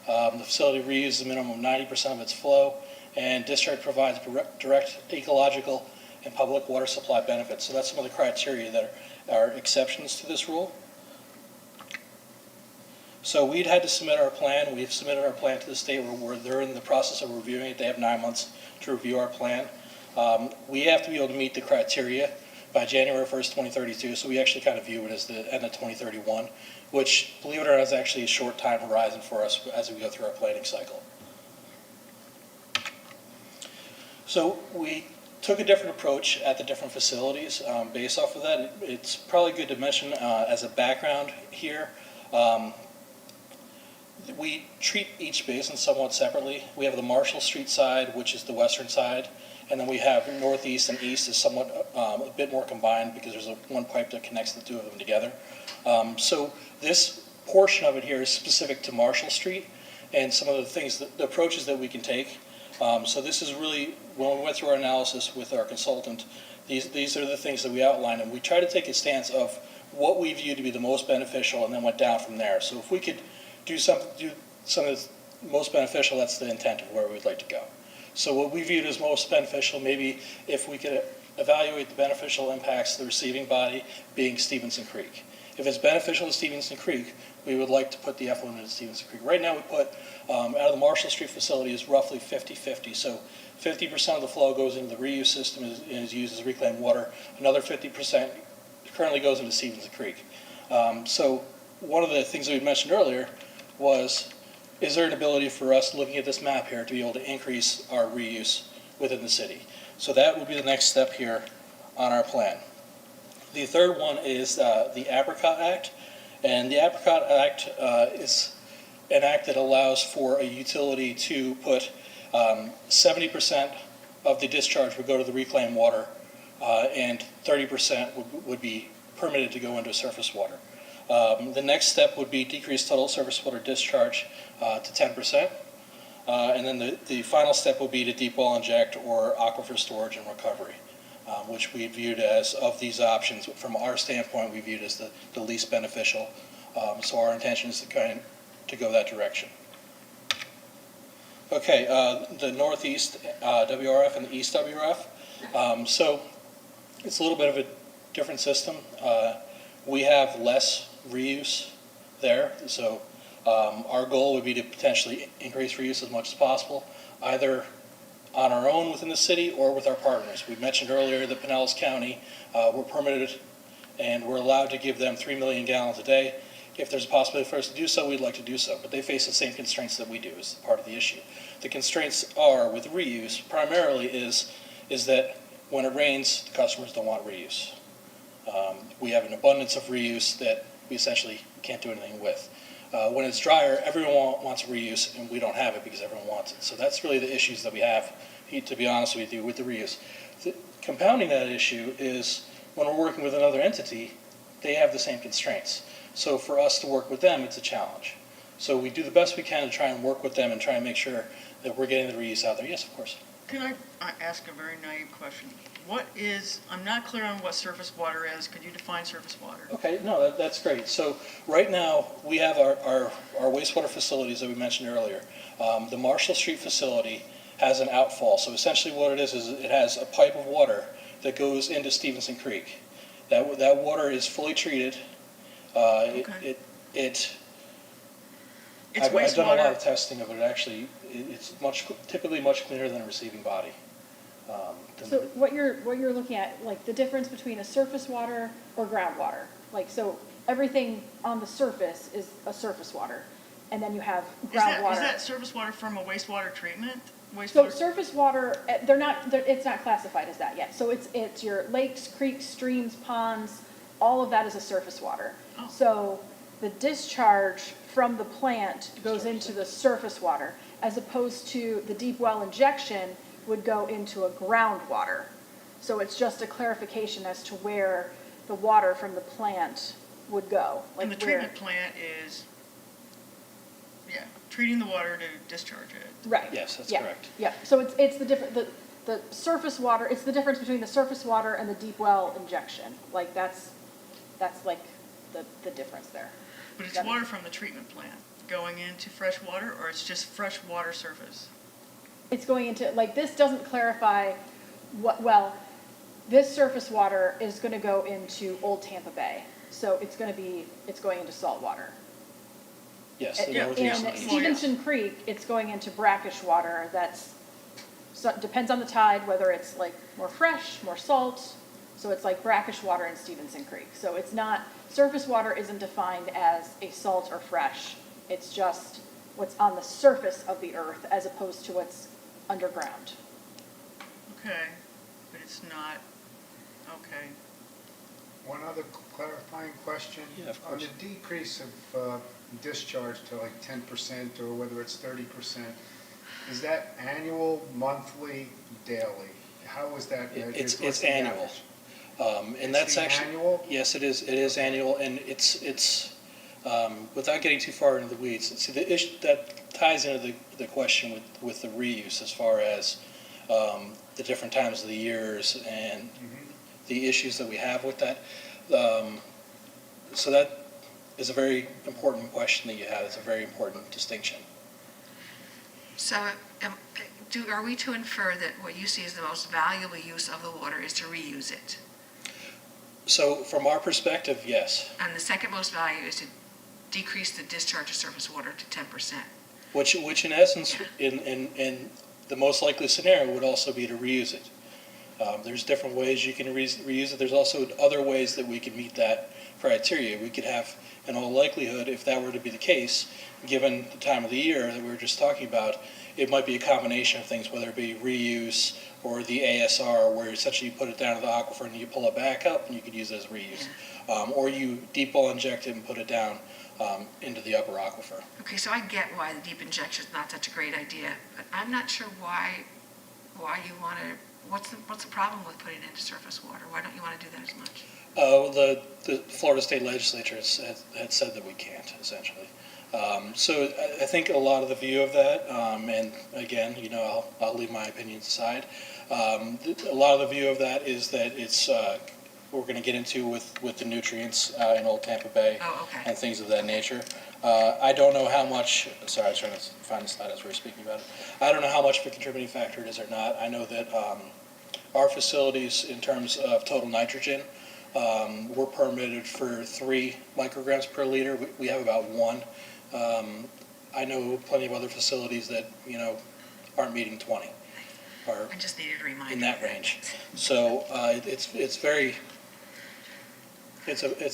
The facility reuses a minimum of 90% of its flow, and discharge provides direct ecological and public water supply benefits. So that's some of the criteria that are exceptions to this rule. So we'd had to submit our plan. We've submitted our plan to the state where they're in the process of reviewing it. They have 9 months to review our plan. We have to be able to meet the criteria by January 1st, 2032. So we actually kind of view it as the end of 2031, which, believe it or not, is actually a short time horizon for us as we go through our planning cycle. So we took a different approach at the different facilities based off of that. It's probably good to mention as a background here, we treat each basin somewhat separately. We have the Marshall Street side, which is the western side, and then we have northeast and east is somewhat a bit more combined because there's one pipe that connects the 2 of them together. So this portion of it here is specific to Marshall Street and some of the things, the approaches that we can take. So this is really, when we went through our analysis with our consultant, these are the things that we outlined, and we try to take a stance of what we view to be the most beneficial and then went down from there. So if we could do something that's most beneficial, that's the intent of where we'd like to go. So what we viewed as most beneficial, maybe if we could evaluate the beneficial impacts to the receiving body being Stevenson Creek. If it's beneficial to Stevenson Creek, we would like to put the effluent into Stevenson Creek. Right now we put, out of the Marshall Street facility is roughly 50-50. So 50% of the flow goes into the reuse system and is used as reclaimed water. Another 50% currently goes into Stevenson Creek. So one of the things that we mentioned earlier was, is there an ability for us, looking at this map here, to be able to increase our reuse within the city? So that would be the next step here on our plan. The third one is the Apricot Act, and the Apricot Act is an act that allows for a utility to put 70% of the discharge would go to the reclaimed water, and 30% would be permitted to go into surface water. The next step would be decrease total surface water discharge to 10%. And then the final step would be to deep well inject or aquifer storage and recovery, which we viewed as, of these options, from our standpoint, we viewed as the least beneficial. So our intention is to go that direction. Okay, the northeast WRF and the east WRF. So it's a little bit of a different system. We have less reuse there, so our goal would be to potentially increase reuse as much as possible, either on our own within the city or with our partners. We mentioned earlier that Pinellas County, we're permitted and we're allowed to give them 3 million gallons a day. If there's a possibility for us to do so, we'd like to do so, but they face the same constraints that we do as part of the issue. The constraints are with reuse primarily is that when it rains, the customers don't want reuse. We have an abundance of reuse that we essentially can't do anything with. When it's drier, everyone wants reuse, and we don't have it because everyone wants it. So that's really the issues that we have, to be honest with you, with the reuse. Compounding that issue is when we're working with another entity, they have the same constraints. So for us to work with them, it's a challenge. So we do the best we can to try and work with them and try and make sure that we're getting the reuse out there. Yes, of course. Can I ask a very naive question? I'm not clear on what surface water is. Could you define surface water? Okay, no, that's great. So right now, we have our wastewater facilities that we mentioned earlier. The Marshall Street facility has an outfall. So essentially what it is it has a pipe of water that goes into Stevenson Creek. That water is fully treated. Okay. It's It's I've done a lot wastewater. of testing of it. Actually, it's typically much cleaner than a receiving body. So what you're looking at, like the difference between a surface water or groundwater, like, so everything on the surface is a surface water, and then you have groundwater. Is that surface water from a wastewater treatment? So Wastewater? surface water, it's not classified as that yet. So it's your lakes, creeks, streams, ponds, all of that is a surface water. Oh. So the discharge from the plant goes into the surface water, as opposed to the deep well injection would go into a groundwater. So it's just a clarification as to where the water from the plant would go. And the like where- treatment plant is, treating the water to discharge it. Right. Yes, that's Yeah. correct. Yeah, so it's the different, the surface water, it's the difference between the surface water and the deep well injection. Like that's like the difference there. But it's Got it. water from the treatment plant going into fresh water, or it's just fresh water surface? It's going into, like, this doesn't clarify this surface water is gonna go into Old Tampa Bay. So it's going into salt water. Yes, the Yeah, northeast. In and east. Stevenson Creek, it's going into brackish water so it depends on the tide, whether it's like more fresh, more salt. So it's like brackish water in Stevenson Creek. So it's not, surface water isn't defined as a salt or fresh. It's just what's on the surface of the earth as opposed to what's underground. Okay, but it's not, okay. One other clarifying question. Yeah, of On course. the decrease of discharge to like 10% or whether it's 30%, is that annual, monthly, daily? How is that measured? It's What's the annual. average? And It's that's the actually. annual? Yes, it is annual, and it's without getting too far into the weeds, see, the issue that ties into the question with the reuse as far as the different times of the years and the issues that we have with that. So that is a very important question that you have. It's a very important distinction. So are we to infer that what you see as the most valuable use of the water is to reuse it? So from our perspective, yes, And the second most value is to decrease the discharge of surface water to 10%. which in essence, in the most likely scenario would also be to reuse it. There's different ways you can reuse it. There's also other ways that we can meet that criteria. We could have, in all likelihood, if that were to be the case, given the time of the year that we were just talking about, it might be a combination of things, whether it be reuse or the ASR, where essentially you put it down to the aquifer and you pull it back up and you could use it as reuse. Or you deep well inject it and put it down into the upper aquifer. Okay, so I get why the deep injection is not such a great idea, but I'm not sure why why you want to, what's the problem with putting it into surface water? Why don't you want to do that as much? The Florida State Legislature had said that we can't, essentially. So I think a lot of the view of that, and again, I'll leave my opinions aside. A lot of the view of that is that it's we're going to get into with the nutrients in Old Tampa Bay and things of that nature. I don't know how much. Sorry, I was trying to find the slide as we were speaking about it. I don't know how much of a contributing factor it is or not. I know that our facilities, in terms of total nitrogen, we're permitted for 3 micrograms per liter. We have about 1. I know plenty of other facilities that aren't meeting 20. Or I just needed a reminder. in that range. So it's a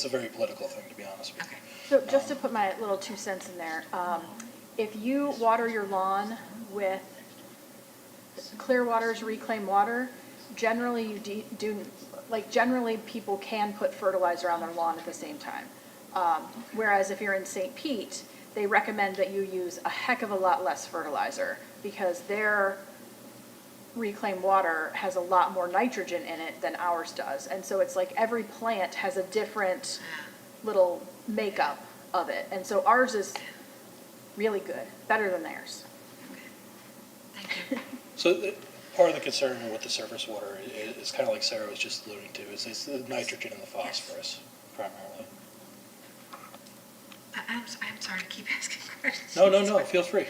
very political thing, to be honest with you. Okay. So just to put my little 2 cents in there, if you water your lawn with Clearwater's reclaimed water, generally you generally people can put fertilizer on their lawn at the same time. Whereas if you're in St. Pete, they recommend that you use a heck of a lot less fertilizer because their reclaimed water has a lot more nitrogen in it than ours does. And so it's like every plant has a different little makeup of it. And so ours is really good, better than theirs. Thank you. So part of the concern with the surface water is kind of like Sarah was just alluding to, is the nitrogen and the phosphorus primarily. I'm sorry to keep asking questions. No, feel free.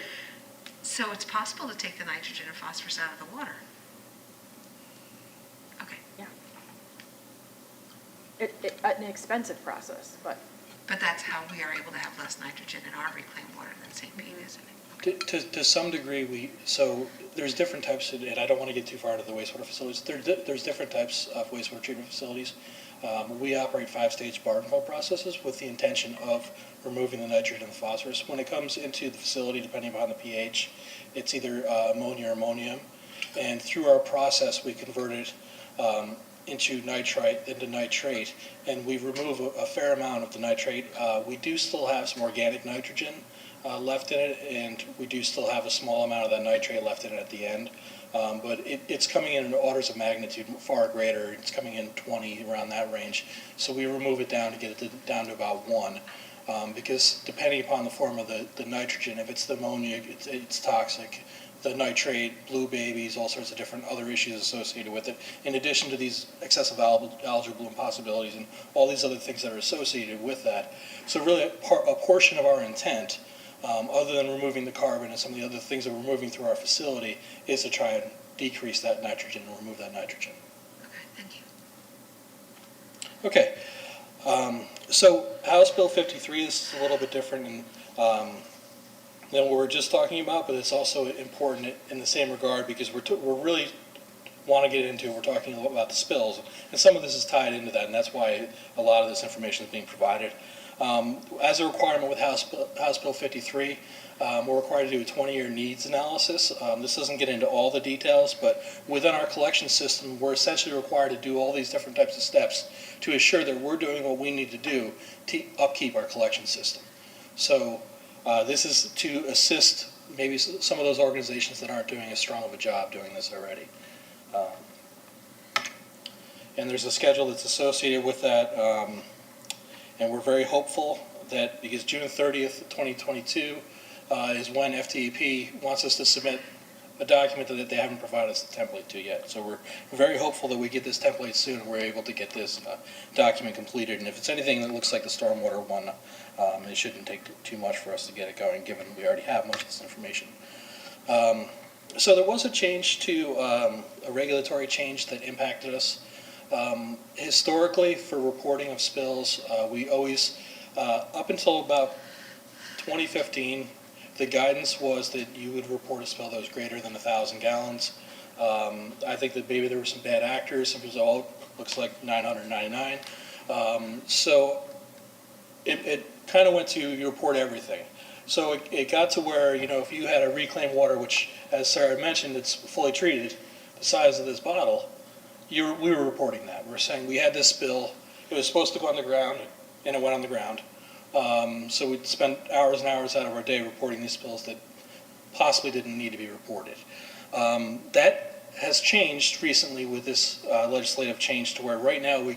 So it's possible to take the nitrogen and phosphorus out of the water? Okay. Yeah. It's an expensive process, but. But that's how we are able to have less nitrogen in our reclaimed water than St. Pete, isn't it? To some degree, so there's different types, and I don't want to get too far into the wastewater facilities. There's different types of wastewater treatment facilities. We operate 5-stage Barton-Hole processes with the intention of removing the nitrogen and the phosphorus. When it comes into the facility, depending upon the pH, it's either ammonia or ammonium. And through our process, we convert it into nitrate, and we remove a fair amount of the nitrate. We do still have some organic nitrogen left in it, and we do still have a small amount of that nitrate left in it at the end. But it's coming in orders of magnitude far greater. It's coming in 20, around that range. So we remove it down to get it down to about 1. Because depending upon the form of the nitrogen, if it's the ammonia, it's toxic. The nitrate, blue babies, all sorts of different other issues associated with it, in addition to these excessive algal bloom possibilities and all these other things that are associated with that. So really a portion of our intent, other than removing the carbon and some of the other things that we're moving through our facility, is to try and decrease that nitrogen and remove that nitrogen. Okay, thank you. Okay, so House Bill 53, this is a little bit different than what we were just talking about, but it's also important in the same regard because we're really want to get into, we're talking about the spills, and some of this is tied into that, and that's why a lot of this information is being provided. As a requirement with House Bill 53, we're required to do a 20-year needs analysis. This doesn't get into all the details, but within our collection system, we're essentially required to do all these different types of steps to assure that we're doing what we need to do to upkeep our collection system. So this is to assist maybe some of those organizations that aren't doing as strong of a job doing this already. And there's a schedule that's associated with that, and we're very hopeful that because June 30th, 2022 is when FTEP wants us to submit a document that they haven't provided us the template to yet. So we're very hopeful that we get this template soon and we're able to get this document completed. And if it's anything that looks like the stormwater one, it shouldn't take too much for us to get it going, given we already have much of this information. So there was a change to a regulatory change that impacted us. Historically, for reporting of spills, we always, up until about 2015, the guidance was that you would report a spill that was greater than 1,000 gallons. I think that maybe there were some bad actors. Some result looks like 999. So it kind of went to you report everything. So it got to where, if you had a reclaimed water, which, as Sarah mentioned, it's fully treated, the size of this bottle, we were reporting that. We were saying we had this spill. It was supposed to go on the ground, and it went on the ground. So we'd spend hours and hours out of our day reporting these spills that possibly didn't need to be reported. That has changed recently with this legislative change to where right now we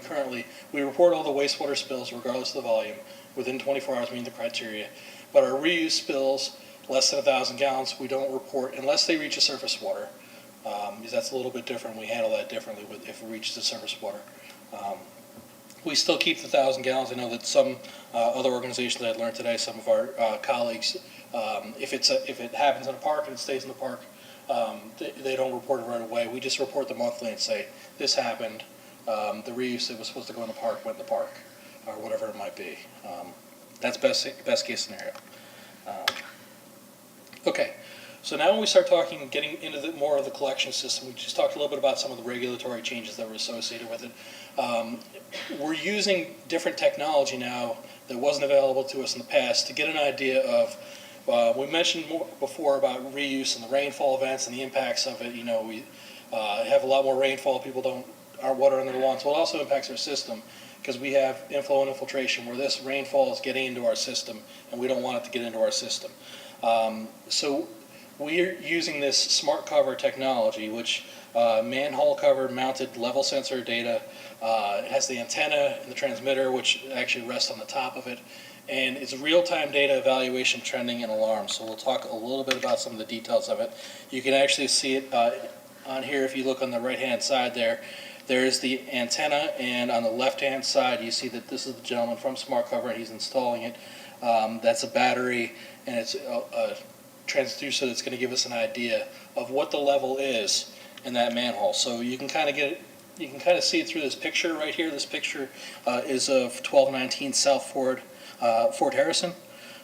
report all the wastewater spills regardless of the volume within 24 hours meeting the criteria. But our reuse spills, less than 1,000 gallons, we don't report unless they reach a surface water. Because that's a little bit different. We handle that differently if it reaches the surface water. We still keep the 1,000 gallons. I know that some other organizations that I learned today, some of our colleagues, if it happens in a park and it stays in the park, they don't report it right away. We just report the monthly and say, this happened, the reuse that was supposed to go in the park went in the park, or whatever it might be. That's best case scenario. Okay, so now when we start getting into more of the collection system, we just talked a little bit about some of the regulatory changes that were associated with it. We're using different technology now that wasn't available to us in the past to get an idea of, we mentioned before about reuse and the rainfall events and the impacts of it. You know, we have a lot more rainfall, people aren't watering their lawns. Well, it also impacts our system because we have inflow and infiltration where this rainfall is getting into our system and we don't want it to get into our system. So we're using this smart cover technology, which manhole cover mounted level sensor data. It has the antenna and the transmitter, which actually rests on the top of it. And it's real-time data evaluation, trending, and alarms. So we'll talk a little bit about some of the details of it. You can actually see it on here if you look on the right-hand side there. There's the antenna, and on the left-hand side you see that this is the gentleman from Smart Cover, and he's installing it. That's a battery, and it's a transducer that's going to give us an idea of what the level is in that manhole. So you can kind of see it through this picture right here. This picture is of 1219 South Fort Harrison,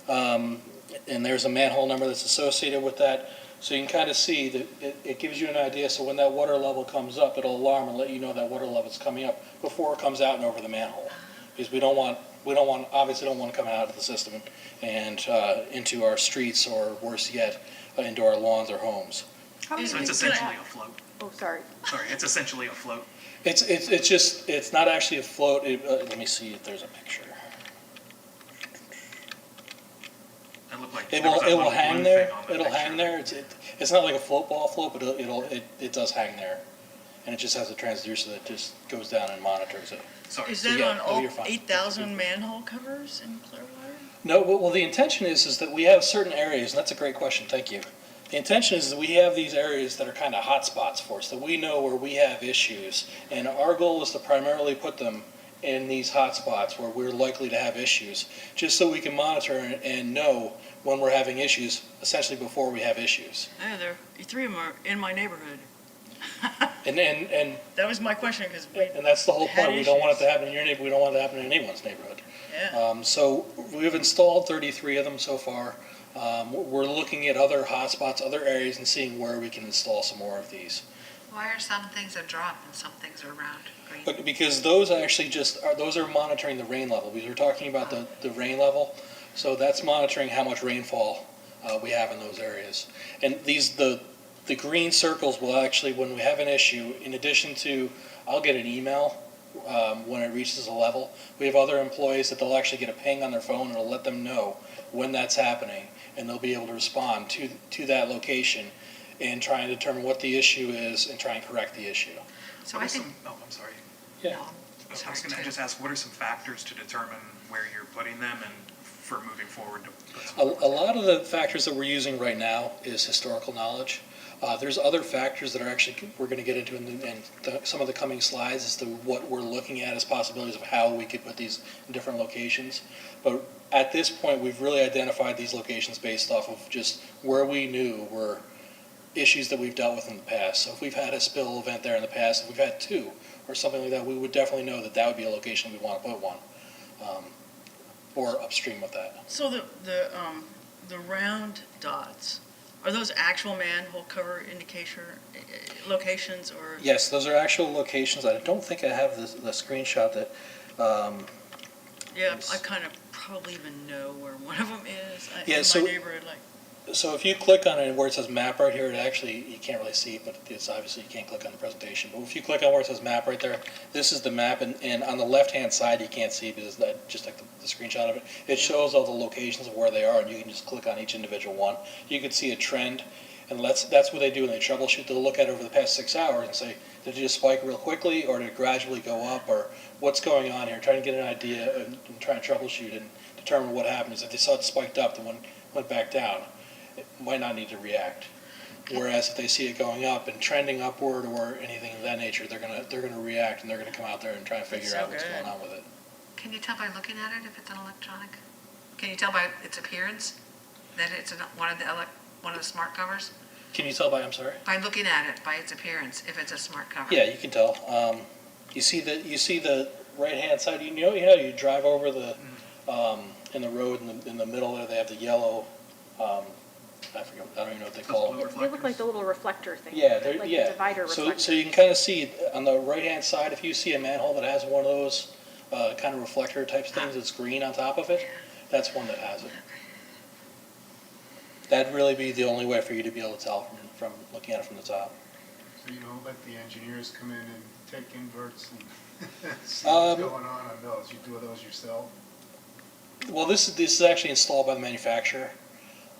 and there's a manhole number that's associated with that. So you can kind of see that it gives you an idea. So when that water level comes up, it'll alarm and let you know that water level is coming up before it comes out and over the manhole, because we obviously don't want to come out of the system and into our streets, or worse yet, into our lawns or homes. So it's essentially a float. Oh, sorry. Sorry, it's essentially a float. It's not actually a float. Let me see if there's a picture. It looked like It there was a will little hang blue there. thing on the It'll picture. hang there. It's not like a float ball float, but it does hang there, and it just has a transducer that just goes down and monitors it. Sorry. Is So, that yeah, on no, all you're fine. 8,000 manhole covers in Clearwater? No, well, the intention is that we have certain areas, and that's a great question, thank you. The intention is that we have these areas that are kind of hot spots for us, that we know where we have issues, and our goal is to primarily put them in these hot spots where we're likely to have issues, just so we can monitor and know when we're having issues, essentially before we have issues. Yeah, three of them are in my neighborhood. And That was my question, because that's the whole had point. We don't want it issues. to happen in your neighborhood. We don't want it to happen in anyone's neighborhood. Yeah. So we've installed 33 of them so far. We're looking at other hotspots, other areas, and seeing where we can install some more of these. Why are some things a drop and some things are round green? But because those actually those are monitoring the rain level. We were talking about the rain level, so that's monitoring how much rainfall we have in those areas. And the green circles will actually, when we have an issue, in addition to, I'll get an email when it reaches a level. We have other employees that they'll actually get a ping on their phone, and it'll let them know when that's happening, and they'll be able to respond to that location and try and determine what the issue is and try and correct the issue. So What I are think, some, I'm sorry. Yeah. I was going to just ask, what are some factors to determine where you're putting them and for moving forward to put some A lot of the factors that we're using right now is historical knowledge. There's other factors that are actually, we're going to get into in some of the coming slides as to what we're looking at as possibilities of how we could put these in different locations. But at this point, we've really identified these locations based off of just where we knew were issues that we've dealt with in the past. So if we've had a spill event there in the past, if we've had two or something like that, we would definitely know that that would be a location we want to put one, or upstream of that. So the round dots, are those actual manhole cover indication locations, or? Yes, those are actual locations. I don't think I have the screenshot that. Yeah, I kind of probably even know where one of them is. Yeah, in so- my neighborhood, like. So if you click on it where it says map right here, it actually, you can't really see it, but it's obviously you can't click on the presentation. But if you click on where it says map right there, this is the map, and on the left-hand side, you can't see it because that, just like the screenshot of it, it shows all the locations of where they are, and you can just click on each individual one. You can see a trend, And that's what they do when they troubleshoot. They'll look at it over the past 6 hours and say, did it just spike real quickly, or did it gradually go up, or what's going on here? Trying to get an idea and try and troubleshoot and determine what happens. If they saw it spiked up, then went back down, it might not need to react. Whereas if they see it going up and trending upward or anything of that nature, they're gonna react, and they're gonna come out there and try and figure out what's going on with it. Can you tell by looking at it if it's an electronic? Can you tell by its appearance that it's one of the smart covers? Can you tell by, I'm sorry? By looking at it, by its appearance, if it's a smart cover? Yeah, you can tell. You see the right-hand side, you know, you drive over the, in the road in the middle there, they have the yellow, I forget, I don't even know what they call them. They look like the little reflector thing. Yeah, like the yeah. divider reflector. So you can kind of see on the right-hand side, if you see a manhole that has one of those kind of reflector type things that's green on top of it, that's one that has it. That'd really be the only way for you to be able to tell from looking at it from the top. So you don't let the engineers come in and take inverts and see what's going on those? You do those yourself? Well, this is actually installed by the manufacturer.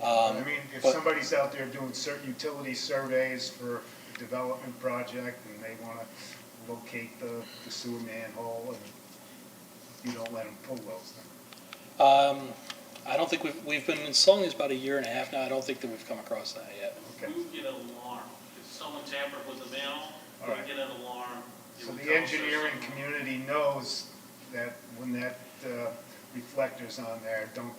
I mean, if but- somebody's out there doing certain utility surveys for a development project and they want to locate the sewer manhole, and you don't let them pull those then? I don't think we've been installing these about 1.5 years now. I don't think that we've come across that yet. Okay. You get an alarm. If someone tampered with the manhole, All you right. get an alarm. It So would the tell us engineering there's community knows that when that reflector's on there, don't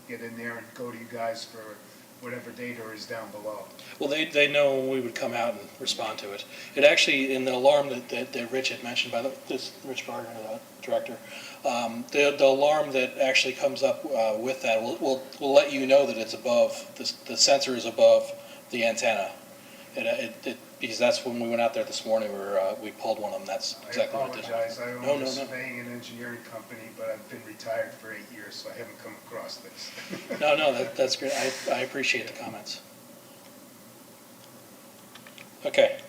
get in there and go to you guys for whatever data is down below. Well, they know when we would come out and respond to it. It actually, in the alarm that Rich had mentioned, this Rich Gardner, the director, the alarm that actually comes up with that will let you know that it's above, the sensor is above the antenna. Because that's when we went out there this morning, we pulled one of them, that's exactly what it did. I apologize, I No, own no, a no. surveying and engineering company, but I've been retired for 8 years, so I haven't come across this. No, that's great. I appreciate the comments. Okay.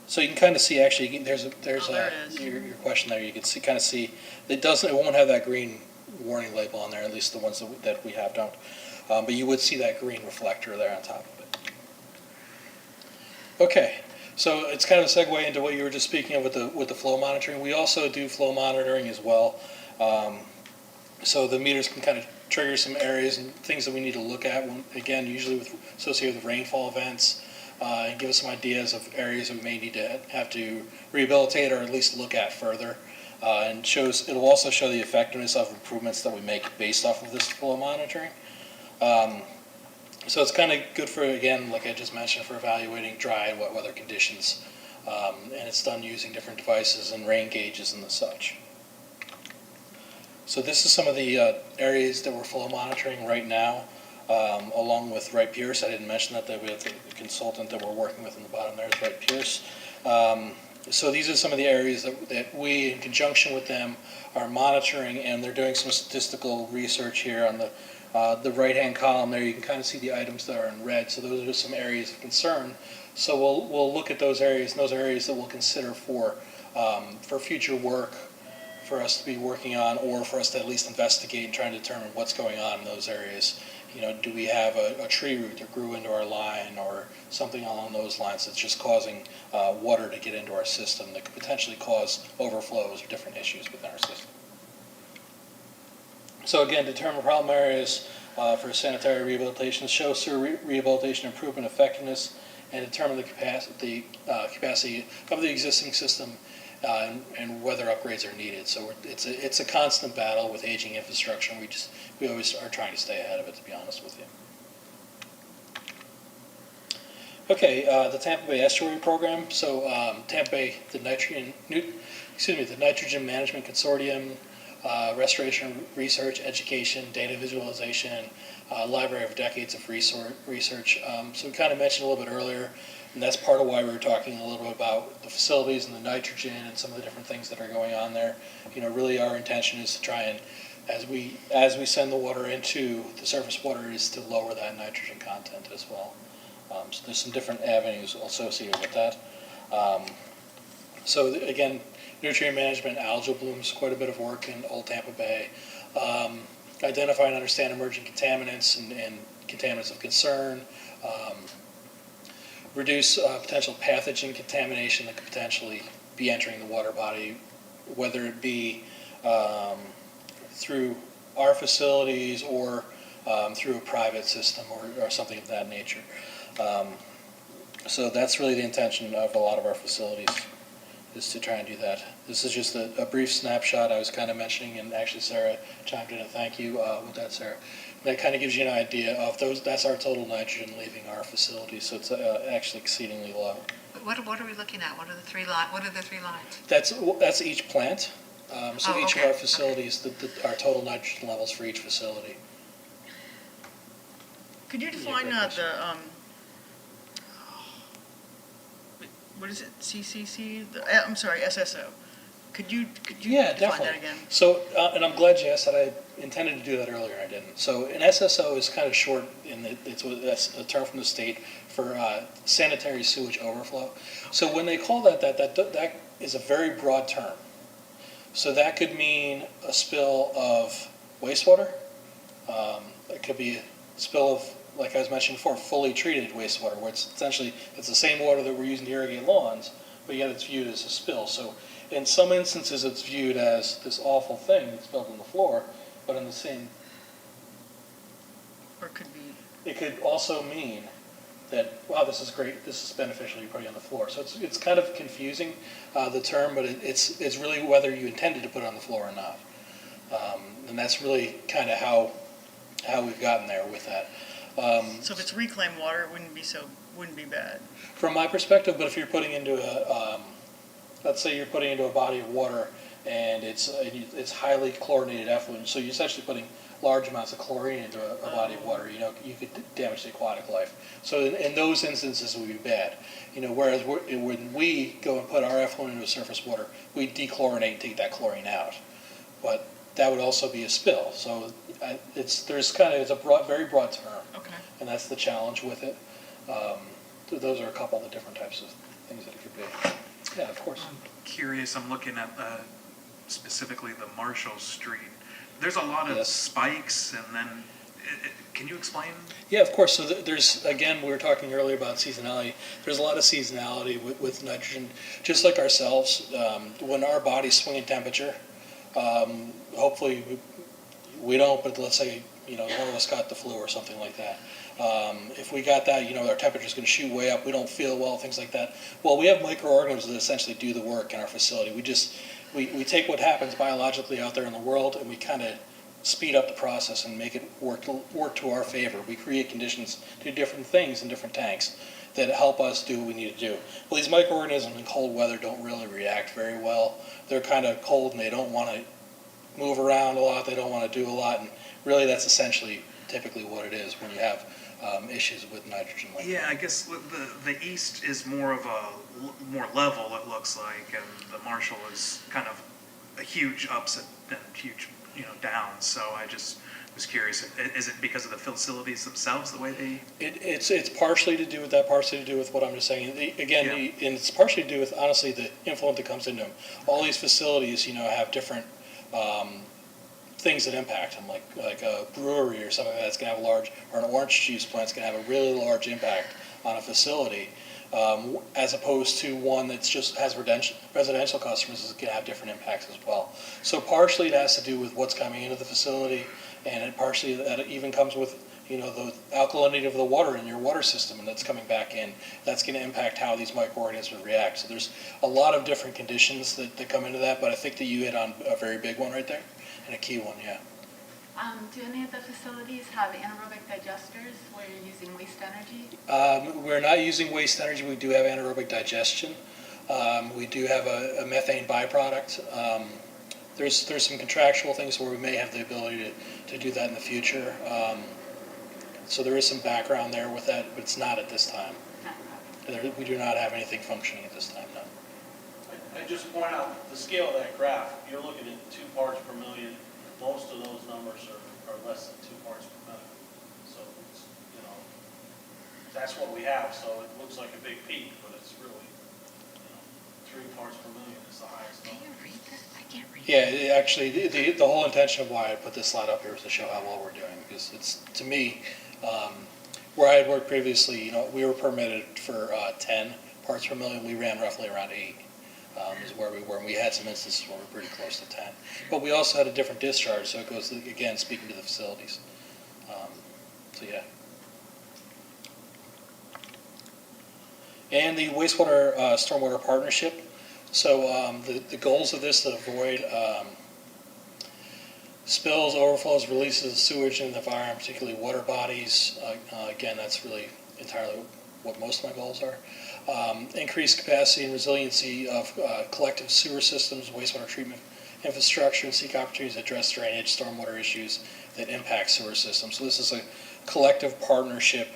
So you can kind of see, actually, there's Oh, there it is. your question there. You can kind of see, it won't have that green warning label on there, at least the ones that we have don't. But you would see that green reflector there on top of it. Okay, so it's kind of a segue into what you were just speaking of with the flow monitoring. We also do flow monitoring as well. So the meters can kind of trigger some areas and things that we need to look at, again, usually associated with rainfall events, and give us some ideas of areas that we may need to have to rehabilitate or at least look at further. And it'll also show the effectiveness of improvements that we make based off of this flow monitoring. So it's kind of good for, again, like I just mentioned, for evaluating dry and wet weather conditions. And it's done using different devices and rain gauges and the such. So this is some of the areas that we're flow monitoring right now, along with Wright Pierce. I didn't mention that we have the consultant that we're working with in the bottom there is Wright Pierce. So these are some of the areas that we, in conjunction with them, are monitoring, and they're doing some statistical research here on the right-hand column there. You can kind of see the items that are in red. So those are just some areas of concern. So we'll look at those areas, and those areas that we'll consider for future work, for us to be working on, or for us to at least investigate and try to determine what's going on in those areas. You know, do we have a tree root that grew into our line or something along those lines that's just causing water to get into our system that could potentially cause overflows or different issues within our system. So again, determine problem areas for sanitary rehabilitation, show sewer rehabilitation improvement effectiveness, and determine the capacity of the existing system and whether upgrades are needed. So it's a constant battle with aging infrastructure, and we always are trying to stay ahead of it, to be honest with you. Okay, the Tampa Bay Estuary program. So Tampa Bay, the nitrogen management consortium, restoration research, education, data visualization, library of decades of research. So we kind of mentioned a little bit earlier, and that's part of why we were talking a little bit about the facilities and the nitrogen and some of the different things that are going on there. You know, really our intention is to try and, as we send the water into the surface water, is to lower that nitrogen content as well. So there's some different avenues associated with that. So again, nutrient management, algal blooms, quite a bit of work in Old Tampa Bay. Identify and understand emerging contaminants and contaminants of concern, reduce potential pathogen contamination that could potentially be entering the water body, whether it be through our facilities or through a private system or something of that nature. So that's really the intention of a lot of our facilities, is to try and do that. This is just a brief snapshot I was kind of mentioning, and actually Sarah chimed in, and thank you with that, Sarah. That kind of gives you an idea of those. That's our total nitrogen leaving our facility, so it's actually exceedingly low. What are we looking at? What are the three lines? That's each plant. So each okay. of our facilities, our total nitrogen levels for each facility. Could you define great question. what is it, CCC? I'm sorry, SSO. Could you Yeah, define definitely. that again? So, and I'm glad you asked that. I intended to do that earlier, I didn't. So an SSO is kind of short, that's a term from the state for sanitary sewage overflow. So when they call that is a very broad term. So that could mean a spill of wastewater. It could be a spill of, like I was mentioning before, fully treated wastewater, where it's essentially, it's the same water that we're using to irrigate lawns, but yet it's viewed as a spill. So in some instances, it's viewed as this awful thing that's spilled on the floor, but in the same, Or it could be, it could also mean that, wow, this is great, this is beneficial, you put it on the floor. So it's kind of confusing, the term, but it's really whether you intended to put it on the floor or not. And that's really kind of how we've gotten there with that. so if it's reclaimed water, it wouldn't be bad. From my perspective, but if you're putting into let's say you're putting into a body of water and it's highly chlorinated effluent, so you're essentially putting large amounts of chlorine into a body of water, you could damage the aquatic life. So in those instances, it would be bad. Whereas when we go and put our effluent into surface water, we dechlorinate and take that chlorine out. But that would also be a spill. So it's a very broad term. Okay. And that's the challenge with it. Those are a couple of the different types of things that it could be. Yeah, of course. I'm curious, I'm looking at specifically the Marshall Street. There's a lot of Yes. spikes, and then, can you explain? Yeah, of course. So there's, again, we were talking earlier about seasonality. There's a lot of seasonality with nitrogen. Just like ourselves, when our bodies swing in temperature, hopefully we don't, but let's say, one of us got the flu or something like that. If we got that, our temperature's going to shoot way up, we don't feel well, things like that. Well, we have microorganisms that essentially do the work in our facility. We take what happens biologically out there in the world and we kind of speed up the process and make it work to our favor. We create conditions to do different things in different tanks that help us do what we need to do. Well, these microorganisms in cold weather don't really react very well. They're kind of cold and they don't want to move around a lot, they don't want to do a lot, and really that's essentially typically what it is when you have issues with nitrogen like Yeah, that. I guess the east is more of more level, it looks like, and the Marshall is kind of a huge ups and huge, downs. So I just was curious, is it because of the facilities themselves, the way they? It's partially to do with that, partially to do with what I'm just saying. And it's partially to do with, honestly, the influence that comes into them. All these facilities, have different things that impact them, like a brewery or something that's going to have or an orange juice plant's going to have a really large impact on a facility, as opposed to one that's just has residential customers is going to have different impacts as well. So partially it has to do with what's coming into the facility, and it partially that even comes with the alkalinity of the water in your water system, and that's coming back in. That's going to impact how these microorganisms react. So there's a lot of different conditions that come into that, but I think that you hit on a very big one right there, and a key one, yeah. Do any of the facilities have anaerobic digesters where you're using waste energy? We're not using waste energy. We do have anaerobic digestion. We do have a methane byproduct. There's some contractual things where we may have the ability to do that in the future. So there is some background there with that, but it's not at this time. We do not have anything functioning at this time, no. I just point out the scale of that graph, you're looking at 2 parts per million. Most of those numbers are less than 2 parts per million. So it's, that's what we have. So it looks like a big peak, but it's really, 3 parts per million is the highest Can number. you read this? I can't read. Yeah, actually, the whole intention of why I put this slide up here is to show how well we're doing, because it's, to me, Where I had worked previously, we were permitted for 10 parts per million. We ran roughly around 8. Is where we were, and we had some instances where we were pretty close to 10. But we also had a different discharge, so it goes, again, speaking to the facilities. So yeah. And the Wastewater Stormwater Partnership. So the goals of this to avoid spills, overflows, releases of sewage into the environment, particularly water bodies. Again, that's really entirely what most of my goals are. Increase capacity and resiliency of collective sewer systems, wastewater treatment infrastructure, and seek opportunities to address drainage, stormwater issues that impact sewer systems. So this is a collective partnership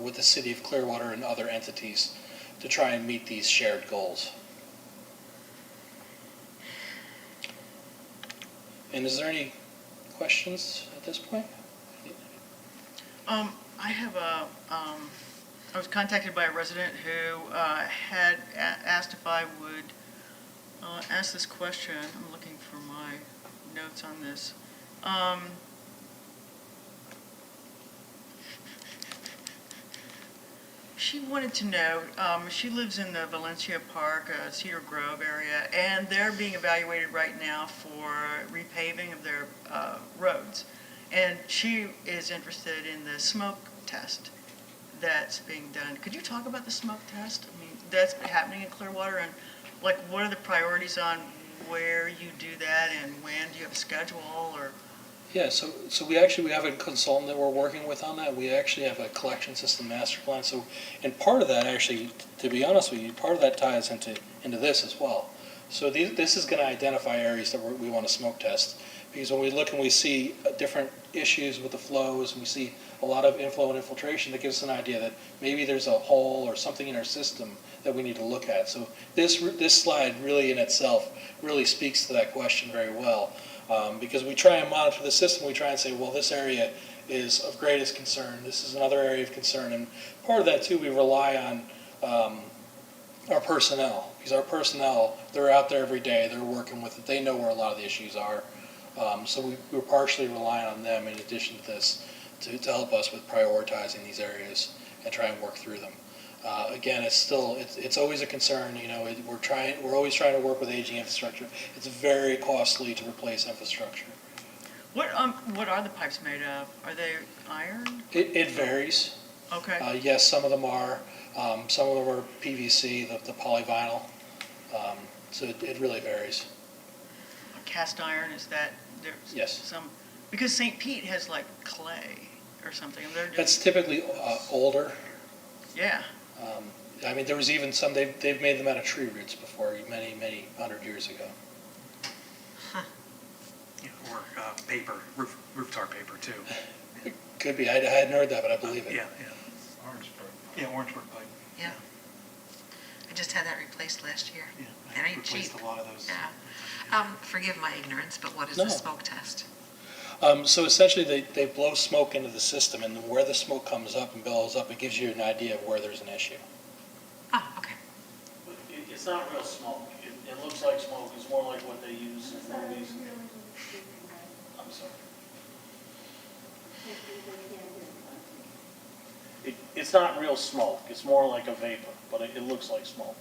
with the city of Clearwater and other entities to try and meet these shared goals. And is there any questions at this point? I have I was contacted by a resident who had asked if I would ask this question. I'm looking for my notes on this. She wanted to know, she lives in the Valencia Park, Cedar Grove area, and they're being evaluated right now for repaving of their roads. And she is interested in the smoke test that's being done. Could you talk about the smoke test? I mean, that's happening in Clearwater, and like, what are the priorities on where you do that, and when? Do you have a schedule, or? Yeah, so we have a consultant that we're working with on that. We actually have a collection system master plan. So, and part of that actually, to be honest with you, part of that ties into this as well. So this is going to identify areas that we want to smoke test, because when we look and we see different issues with the flows, and we see a lot of inflow and infiltration, that gives us an idea that maybe there's a hole or something in our system that we need to look at. So this slide really in itself really speaks to that question very well. Because we try and monitor the system, we try and say, well, this area is of greatest concern, this is another area of concern, and part of that too, we rely on our personnel, because our personnel, they're out there every day, they're working with it, they know where a lot of the issues are, so we're partially relying on them in addition to this to help us with prioritizing these areas and try and work through them. Again, it's always a concern. We're always trying to work with aging infrastructure. It's very costly to replace infrastructure. What are the pipes made of? Are they iron? It varies. Okay. Yes, some of them are. Some of them are PVC, the polyvinyl. So it really varies. Cast iron, is that? There's Yes. some, because St. Pete has like clay or something. That's typically older. Yeah. I mean, there was even some, they've made them out of tree roots before, many, many 100 years ago. Yeah, or paper, roof tar paper too. It could be. I hadn't heard that, but I believe it. Yeah. Yeah, Orangeburg pipe. Yeah. I just had that replaced last year. Yeah, It I ain't cheap. replaced a lot of those. Yeah. Forgive my ignorance, but what is No. the smoke test? So essentially, they blow smoke into the system, and where the smoke comes up and billows up, it gives you an idea of where there's an issue. Oh, okay. But it's not real smoke. It looks like smoke. It's more like what they use in movies. I'm sorry. It's not real smoke. It's more like a vapor, but it looks like smoke.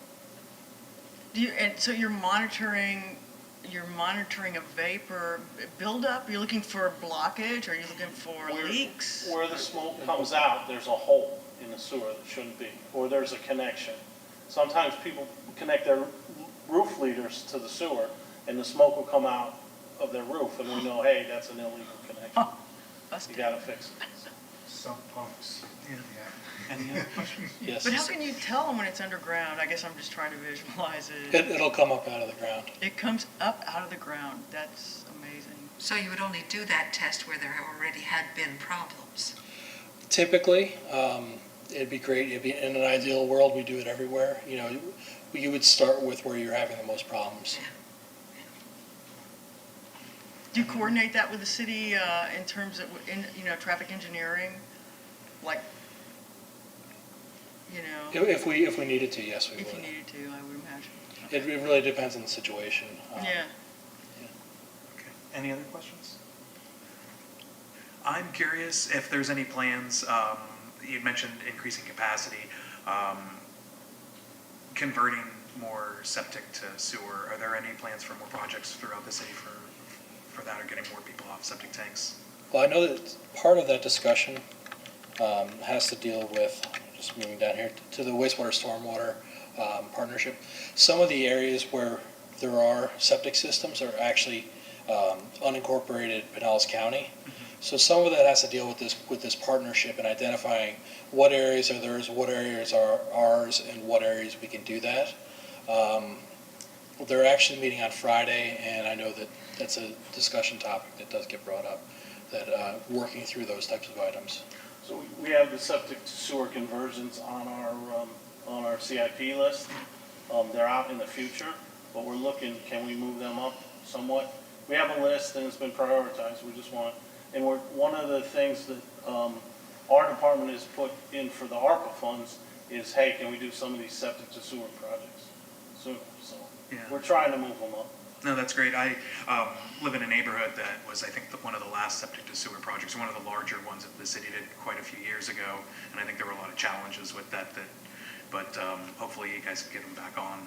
And so you're monitoring a vapor buildup? You're looking for blockage? Are you looking for leaks? Where the smoke comes out, there's a hole in the sewer that shouldn't be, or there's a connection. Sometimes people connect their roof leaders to the sewer, and the smoke will come out of their roof, and we know, hey, that's an illegal connection. Oh, You gotta fix it. Sump pumps. Yeah. Any other questions? Yes. But how can you tell them when it's underground? I guess I'm just trying to visualize it. It'll come up out of the ground. It comes up out of the ground. That's amazing. So you would only do that test where there already had been problems? Typically, it'd be great. In an ideal world, we do it everywhere. You would start with where you're having the most problems. Do you coordinate that with the city in terms of, traffic engineering? Like, If we needed to, yes, we would. if you needed to, I would imagine. It really depends on the situation. Yeah. Okay. Any other questions? I'm curious if there's any plans, you mentioned increasing capacity, converting more septic to sewer. Are there any plans for more projects throughout the city for that, or getting more people off septic tanks? Well, I know that part of that discussion has to deal with, just moving down here, to the Wastewater Stormwater Partnership. Some of the areas where there are septic systems are actually unincorporated Pinellas County. So some of that has to deal with this partnership and identifying what areas are theirs, what areas are ours, and what areas we can do that. They're actually meeting on Friday, and I know that that's a discussion topic that does get brought up, that working through those types of items. So we have the septic to sewer conversions on our CIP list. They're out in the future, but we're looking, can we move them up somewhat? We have a list and it's been prioritized. We just want, and one of the things that our department has put in for the ARPA funds is, hey, can we do some of these septic to sewer projects sooner? So Yeah. we're trying to move them up. No, that's great. I live in a neighborhood that was, I think, one of the last septic to sewer projects, one of the larger ones that the city did quite a few years ago, and I think there were a lot of challenges with that, but hopefully you guys can get them back on.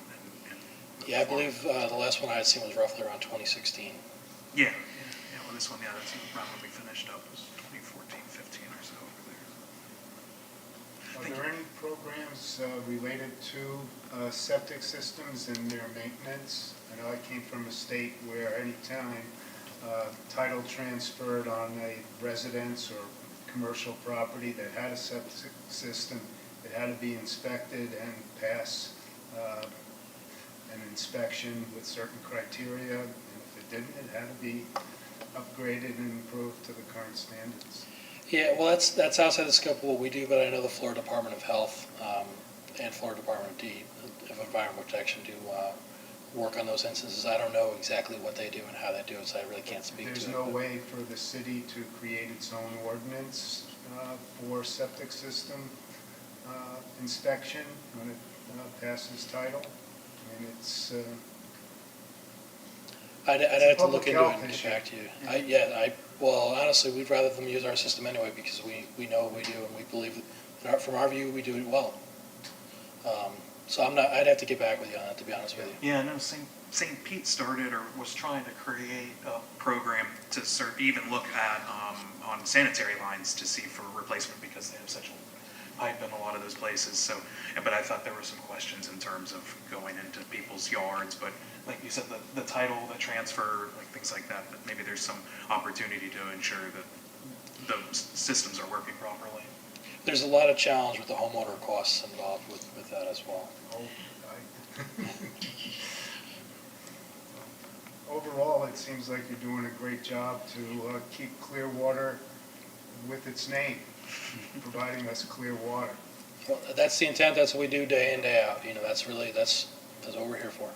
Yeah, I believe the last one I had seen was roughly around 2016. Yeah, well, this one, that's around when we finished up, was 2014, 15 or so over there. Are there any programs related to septic systems and their maintenance? I know I came from a state where any time title transferred on a residence or commercial property that had a septic system, it had to be inspected and pass an inspection with certain criteria, and if it didn't, it had to be upgraded and improved to the current standards. Yeah, well, that's outside the scope of what we do, but I know the Florida Department of Health and Florida Department of Environmental Protection do work on those instances. I don't know exactly what they do and how they do it, so I really can't speak to it. There's no way for the city to create its own ordinance for septic system inspection when it passes title? I mean, it's... I'd It's a have to look public into it health and get issue. back to you. Well, honestly, we'd rather them use our system anyway because we know what we do and we believe that from our view, we do it well. So I'd have to get back with you on that, to be honest with you. Yeah, no, St. Pete started or was trying to create a program to even look at on sanitary lines to see for replacement because they have such a pipe in a lot of those places. So, but I thought there were some questions in terms of going into people's yards. But like you said, the title, the transfer, like things like that. But maybe there's some opportunity to ensure that those systems are working properly. There's a lot of challenge with the homeowner costs involved with that as well. Overall, it seems like you're doing a great job to keep Clearwater with its name, providing us clear water. Well, that's the intent. That's what we do day in, day out. That's what we're here for.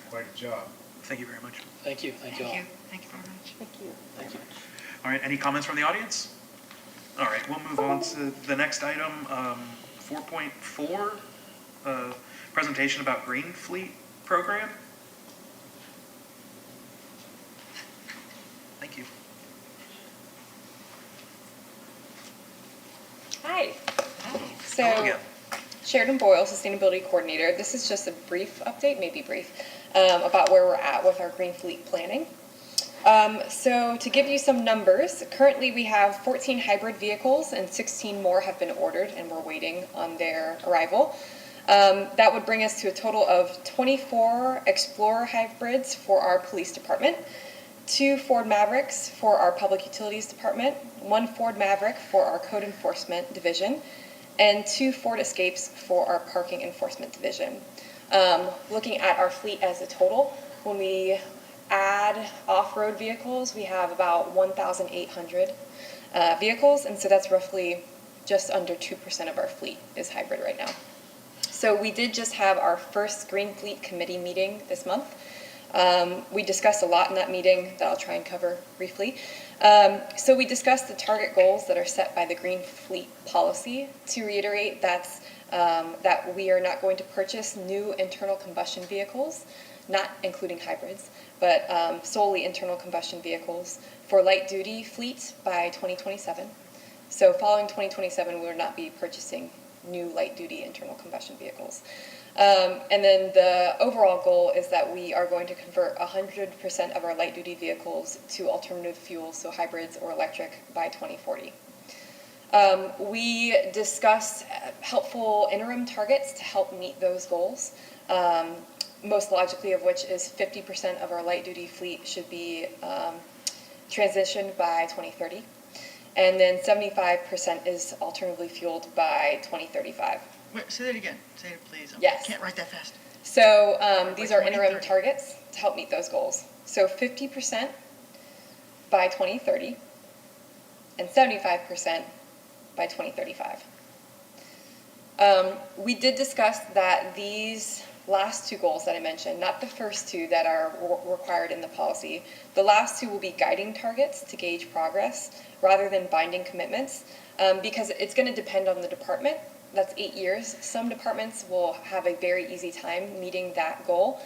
Quite a job. Thank you very much. Thank you. Thank you all. Thank you very much. Thank you. Thank you. All right, any comments from the audience? All right, we'll move on to the next item, 4.4, presentation about Green Fleet Program. Thank you. Hi. Hello So, again. Sheridan Boyle, Sustainability Coordinator. This is just a brief update, maybe brief, about where we're at with our Green Fleet planning. So to give you some numbers, currently we have 14 hybrid vehicles and 16 more have been ordered and we're waiting on their arrival. That would bring us to a total of 24 Explorer hybrids for our police department, 2 Ford Mavericks for our public utilities department, 1 Ford Maverick for our code enforcement division, and 2 Ford Escapes for our parking enforcement division. Looking at our fleet as a total, when we add off-road vehicles, we have about 1,800 vehicles, and so that's roughly just under 2% of our fleet is hybrid right now. So we did just have our first Green Fleet Committee meeting this month. We discussed a lot in that meeting that I'll try and cover briefly. So we discussed the target goals that are set by the Green Fleet policy. To reiterate, that's that we are not going to purchase new internal combustion vehicles, not including hybrids, but solely internal combustion vehicles for light-duty fleet by 2027. So following 2027, we will not be purchasing new light-duty internal combustion vehicles. And then the overall goal is that we are going to convert 100% of our light-duty vehicles to alternative fuels, so hybrids or electric, by 2040. We discussed helpful interim targets to help meet those goals, most logically of which is 50% of our light-duty fleet should be transitioned by 2030, and then 75% is alternatively fueled by 2035. Wait, say that again. Say it, please. Yes. I can't write that fast. So these By are interim 2030. targets to help meet those goals. So 50% by 2030 and 75% by 2035. We did discuss that these last two goals that I mentioned, not the first two that are required in the policy, the last two will be guiding targets to gauge progress rather than binding commitments, because it's going to depend on the department. That's 8 years. Some departments will have a very easy time meeting that goal.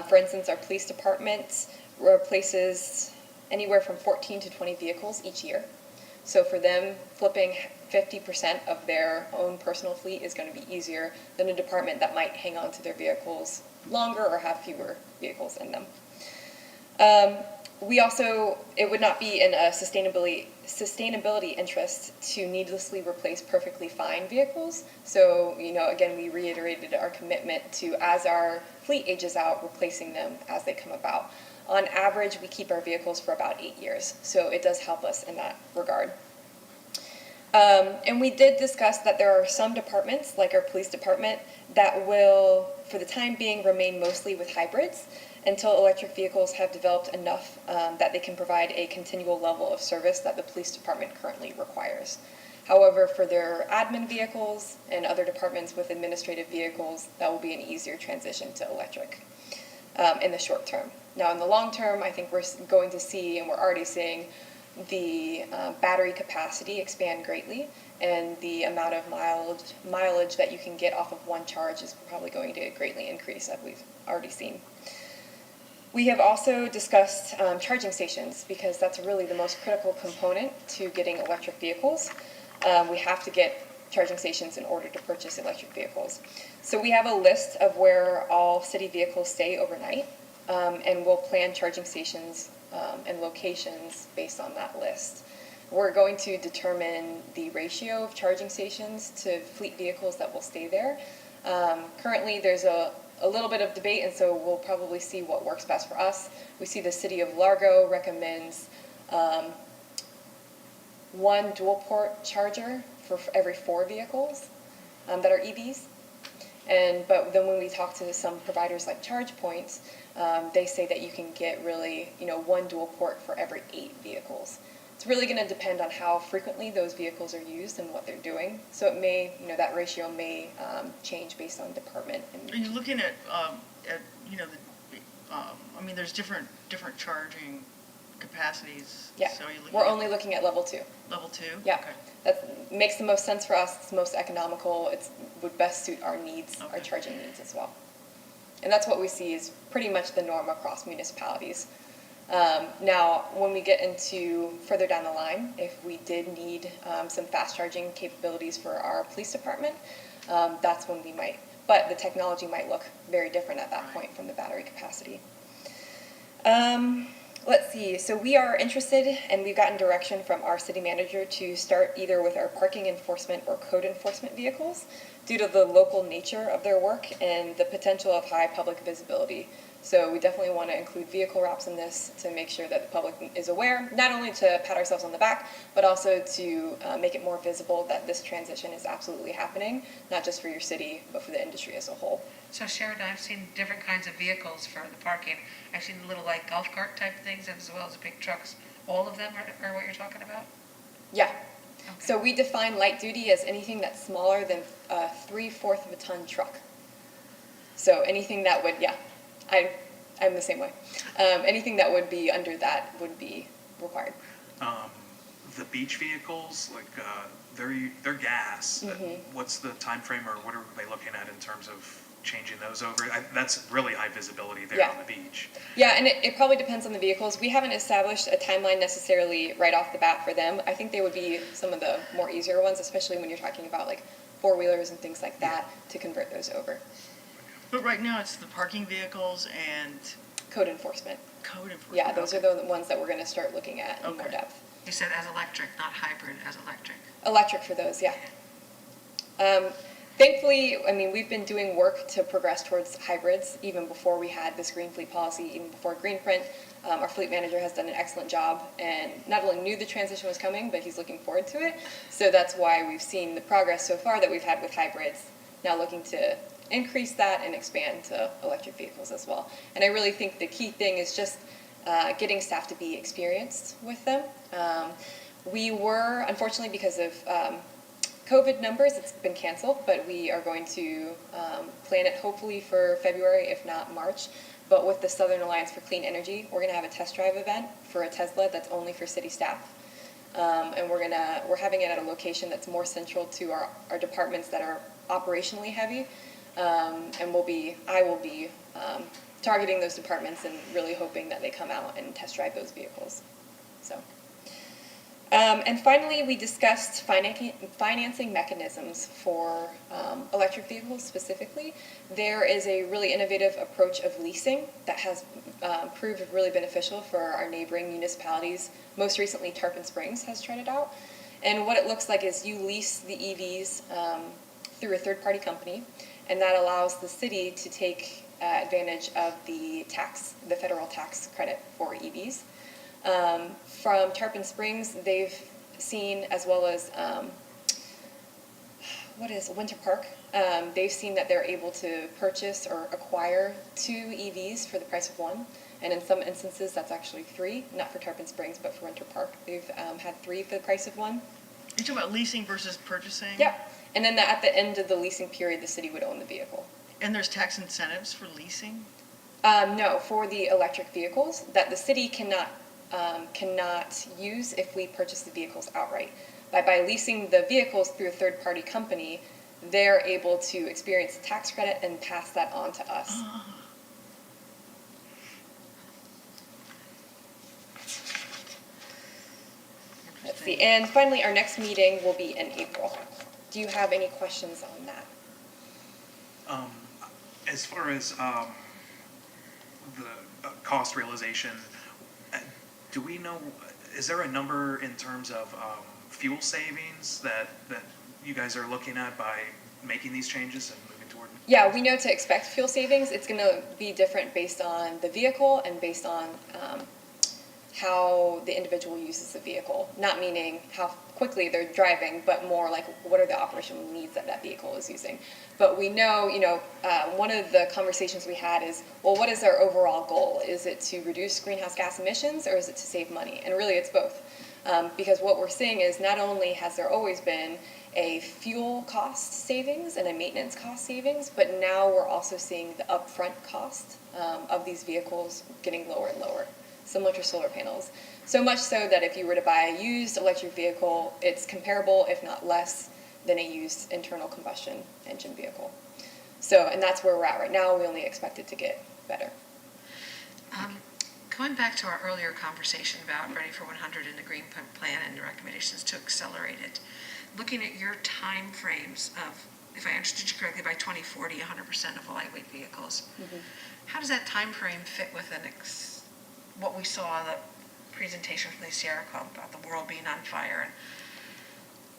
For instance, our police department replaces anywhere from 14 to 20 vehicles each year. So for them, flipping 50% of their own personal fleet is going to be easier than a department that might hang on to their vehicles longer or have fewer vehicles in them. We also, it would not be in a sustainability interest to needlessly replace perfectly fine vehicles. So, again, we reiterated our commitment to, as our fleet ages out, replacing them as they come about. On average, we keep our vehicles for about 8 years, so it does help us in that regard. And we did discuss that there are some departments, like our police department, that will, for the time being, remain mostly with hybrids until electric vehicles have developed enough that they can provide a continual level of service that the police department currently requires. However, for their admin vehicles and other departments with administrative vehicles, that will be an easier transition to electric in the short term. Now, in the long term, I think we're going to see, and we're already seeing, the battery capacity expand greatly, and the amount of mileage that you can get off of one charge is probably going to greatly increase, as we've already seen. We have also discussed charging stations, because that's really the most critical component to getting electric vehicles. We have to get charging stations in order to purchase electric vehicles. So we have a list of where all city vehicles stay overnight, and we'll plan charging stations and locations based on that list. We're going to determine the ratio of charging stations to fleet vehicles that will stay there. Currently, there's a little bit of debate, and so we'll probably see what works best for us. We see the city of Largo recommends one dual port charger for every 4 vehicles that are EVs. But then when we talk to some providers like ChargePoint, they say that you can get really, one dual port for every 8 vehicles. It's really going to depend on how frequently those vehicles are used and what they're doing. So it may, that ratio may change based on department. Are you looking at there's different charging capacities? Yeah, So you're looking we're at only looking at level 2. level 2? Yeah, Okay. that makes the most sense for us. It's most economical. It would best suit our needs, our Okay. charging needs as well. And that's what we see is pretty much the norm across municipalities. Now, when we get into further down the line, if we did need some fast charging capabilities for our police department, that's when we might, but the technology might look very different at that point from the battery capacity. Let's see, so we are interested, and we've gotten direction from our city manager to start either with our parking enforcement or code enforcement vehicles due to the local nature of their work and the potential of high public visibility. So we definitely want to include vehicle wraps in this to make sure that the public is aware, not only to pat ourselves on the back, but also to make it more visible that this transition is absolutely happening, not just for your city, but for the industry as a whole. So Sharon, I've seen different kinds of vehicles for the parking. I've seen little like golf cart type things as well as big trucks. All of them are what you're talking about? Yeah. Okay. So we define light duty as anything that's smaller than 3/4 of a ton truck. So anything that would, I'm the same way. Anything that would be under that would be required. The beach vehicles, like they're gas. Mhm. What's the time frame, or what are they looking at in terms of changing those over? That's really high visibility there Yeah. on the beach. Yeah, and it probably depends on the vehicles. We haven't established a timeline necessarily right off the bat for them. I think they would be some of the more easier ones, especially when you're talking about like four-wheelers and things like that, to convert those over. But right now, it's the parking vehicles and Code enforcement. code enforcement. Yeah, those are the ones that we're going to start looking at in more Okay. depth. You said as electric, not hybrid, as electric. Electric for those, yeah. Thankfully, I mean, we've been doing work to progress towards hybrids even before we had this green fleet policy, even before Greenprint. Our fleet manager has done an excellent job and not only knew the transition was coming, but he's looking forward to it. So that's why we've seen the progress so far that we've had with hybrids. Now looking to increase that and expand to electric vehicles as well. And I really think the key thing is just getting staff to be experienced with them. We were, unfortunately, because of COVID numbers, it's been canceled, but we are going to plan it hopefully for February, if not March. But with the Southern Alliance for Clean Energy, we're going to have a test drive event for a Tesla that's only for city staff. And we're having it at a location that's more central to our departments that are operationally heavy. And I will be targeting those departments and really hoping that they come out and test drive those vehicles. So. And finally, we discussed financing mechanisms for electric vehicles specifically. There is a really innovative approach of leasing that has proved really beneficial for our neighboring municipalities. Most recently, Tarpon Springs has tried it out. And what it looks like is you lease the EVs through a third-party company, and that allows the city to take advantage of the federal tax credit for EVs. From Tarpon Springs, they've seen, as well as Winter Park, they've seen that they're able to purchase or acquire 2 EVs for the price of 1. And in some instances, that's actually 3, not for Tarpon Springs, but for Winter Park. They've had 3 for the price of 1. You're talking about leasing versus purchasing? Yeah. And then at the end of the leasing period, the city would own the vehicle. And there's tax incentives for leasing? No, for the electric vehicles that the city cannot use if we purchase the vehicles outright. By leasing the vehicles through a third-party company, they're able to experience the tax credit and pass that on to us. Let's see. And finally, our next meeting will be in April. Do you have any questions on that? As far as the cost realization, do we know, is there a number in terms of fuel savings that you guys are looking at by making these changes and moving toward? Yeah, we know to expect fuel savings. It's going to be different based on the vehicle and based on how the individual uses the vehicle. Not meaning how quickly they're driving, but more like what are the operational needs that that vehicle is using. But we know, one of the conversations we had is, well, what is our overall goal? Is it to reduce greenhouse gas emissions or is it to save money? And really it's both. Because what we're seeing is not only has there always been a fuel cost savings and a maintenance cost savings, but now we're also seeing the upfront cost of these vehicles getting lower and lower, similar to solar panels. So much so that if you were to buy a used electric vehicle, it's comparable, if not less, than a used internal combustion engine vehicle. So, and that's where we're at right now. We only expect it to get better. Going back to our earlier conversation about Ready for 100 and the Greenprint Plan and the recommendations to accelerate it, looking at your time frames of, if I understood you correctly, by 2040, 100% of lightweight vehicles. Mm-hmm. How does that time frame fit with what we saw in the presentation from the Sierra Club about the world being on fire?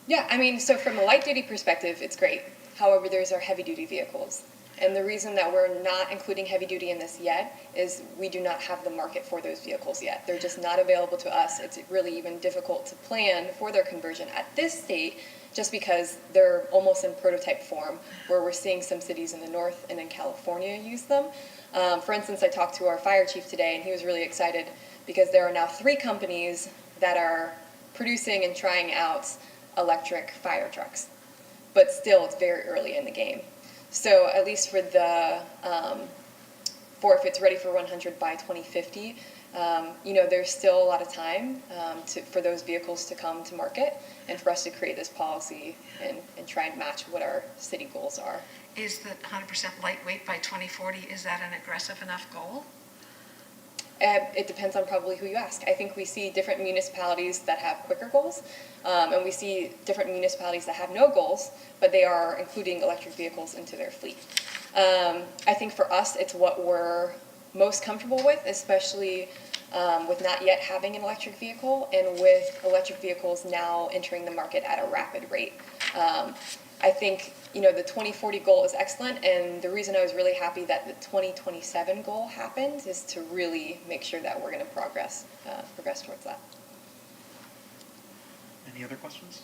Yeah, I mean, so from a light-duty perspective, it's great. However, there's our heavy-duty vehicles. And the reason that we're not including heavy-duty in this yet is we do not have the market for those vehicles yet. They're just not available to us. It's really even difficult to plan for their conversion at this state just because they're almost in prototype form, where we're seeing some cities in the north and in California use them. For instance, I talked to our fire chief today, and he was really excited because there are now 3 companies that are producing and trying out electric fire trucks. But still, it's very early in the game. So at least for if it's ready for 100 by 2050, There's still a lot of time for those vehicles to come to market and for us to create this policy and try and match what our city goals are. Is the 100% lightweight by 2040, is that an aggressive enough goal? It depends on probably who you ask. I think we see different municipalities that have quicker goals, and we see different municipalities that have no goals, but they are including electric vehicles into their fleet. I think for us, it's what we're most comfortable with, especially with not yet having an electric vehicle and with electric vehicles now entering the market at a rapid rate. I think the 2040 goal is excellent, and the reason I was really happy that the 2027 goal happened is to really make sure that we're going to progress towards that. Any other questions?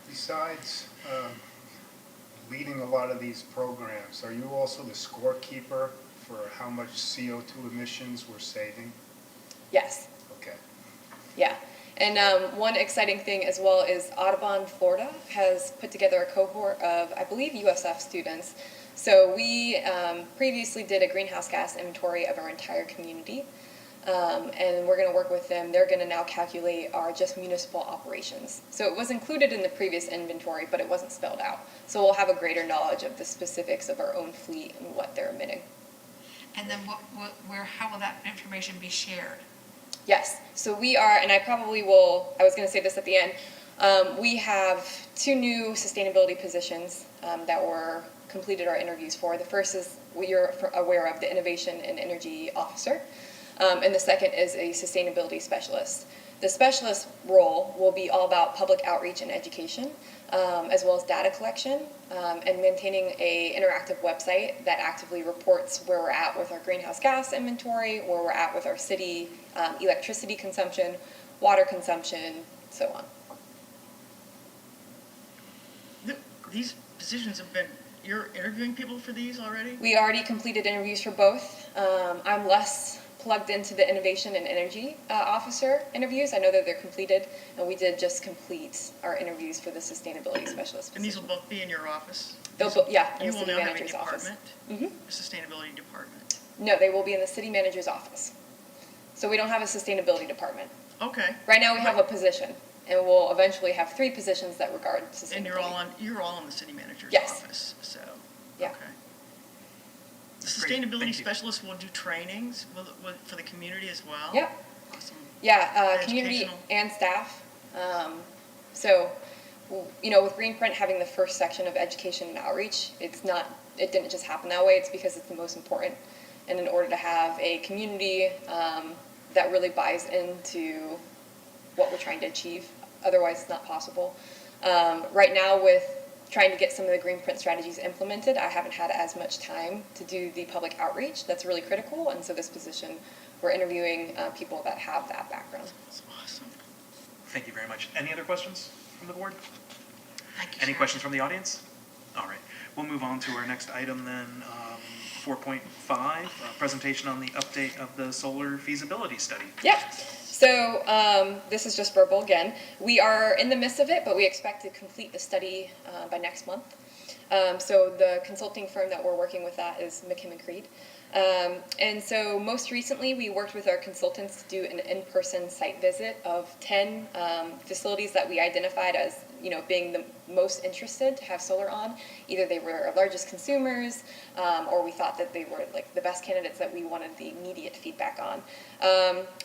Besides leading a lot of these programs, are you also the scorekeeper for how much CO2 emissions we're saving? Yes. Okay. Yeah. And one exciting thing as well is Audubon, Florida has put together a cohort of, I believe, USF students. So we previously did a greenhouse gas inventory of our entire community. And we're going to work with them. They're going to now calculate our just municipal operations. So it was included in the previous inventory, but it wasn't spelled out. So we'll have a greater knowledge of the specifics of our own fleet and what they're emitting. And then how will that information be shared? Yes, so we are, and I was going to say this at the end, we have 2 new sustainability positions that were completed our interviews for. The first is, you're aware of, the Innovation and Energy Officer, and the second is a Sustainability Specialist. The specialist role will be all about public outreach and education, as well as data collection, and maintaining an interactive website that actively reports where we're at with our greenhouse gas inventory, where we're at with our city electricity consumption, water consumption, so on. These positions you're interviewing people for these already? We already completed interviews for both. I'm less plugged into the Innovation and Energy Officer interviews. I know that they're completed, and we did just complete our interviews for the Sustainability Specialist position. And these will both be in your office? In You the will city now have a manager's office. department? A sustainability department? No, they will be in the city manager's office. So we don't have a sustainability department. Okay. Right now we have a position, and we'll eventually have 3 positions that regard sustainability. And you're all in the city manager's Yes. office, so, Yeah. okay. The Great, sustainability thank you. with trainings for the community as well? Yep. Awesome. Yeah, community Educational. and staff. So, with Greenprint having the first section of education and outreach, it didn't just happen that way. It's because it's the most important. And in order to have a community that really buys into what we're trying to achieve, otherwise it's not possible. Right now, with trying to get some of the Greenprint strategies implemented, I haven't had as much time to do the public outreach. That's really critical. And so this position, we're interviewing people that have that background. That's awesome. Thank you very much. Any other questions from the board? Thank you, Any Sharon. questions from the audience? All right, we'll move on to our next item then, 4.5, presentation on the update of the solar feasibility study. Yeah. So this is just verbal again. We are in the midst of it, but we expect to complete the study by next month. So the consulting firm that we're working with that is McKim & Creed. And so most recently, we worked with our consultants to do an in-person site visit of 10 facilities that we identified as being the most interested to have solar on. Either they were our largest consumers, or we thought that they were like the best candidates that we wanted the immediate feedback on.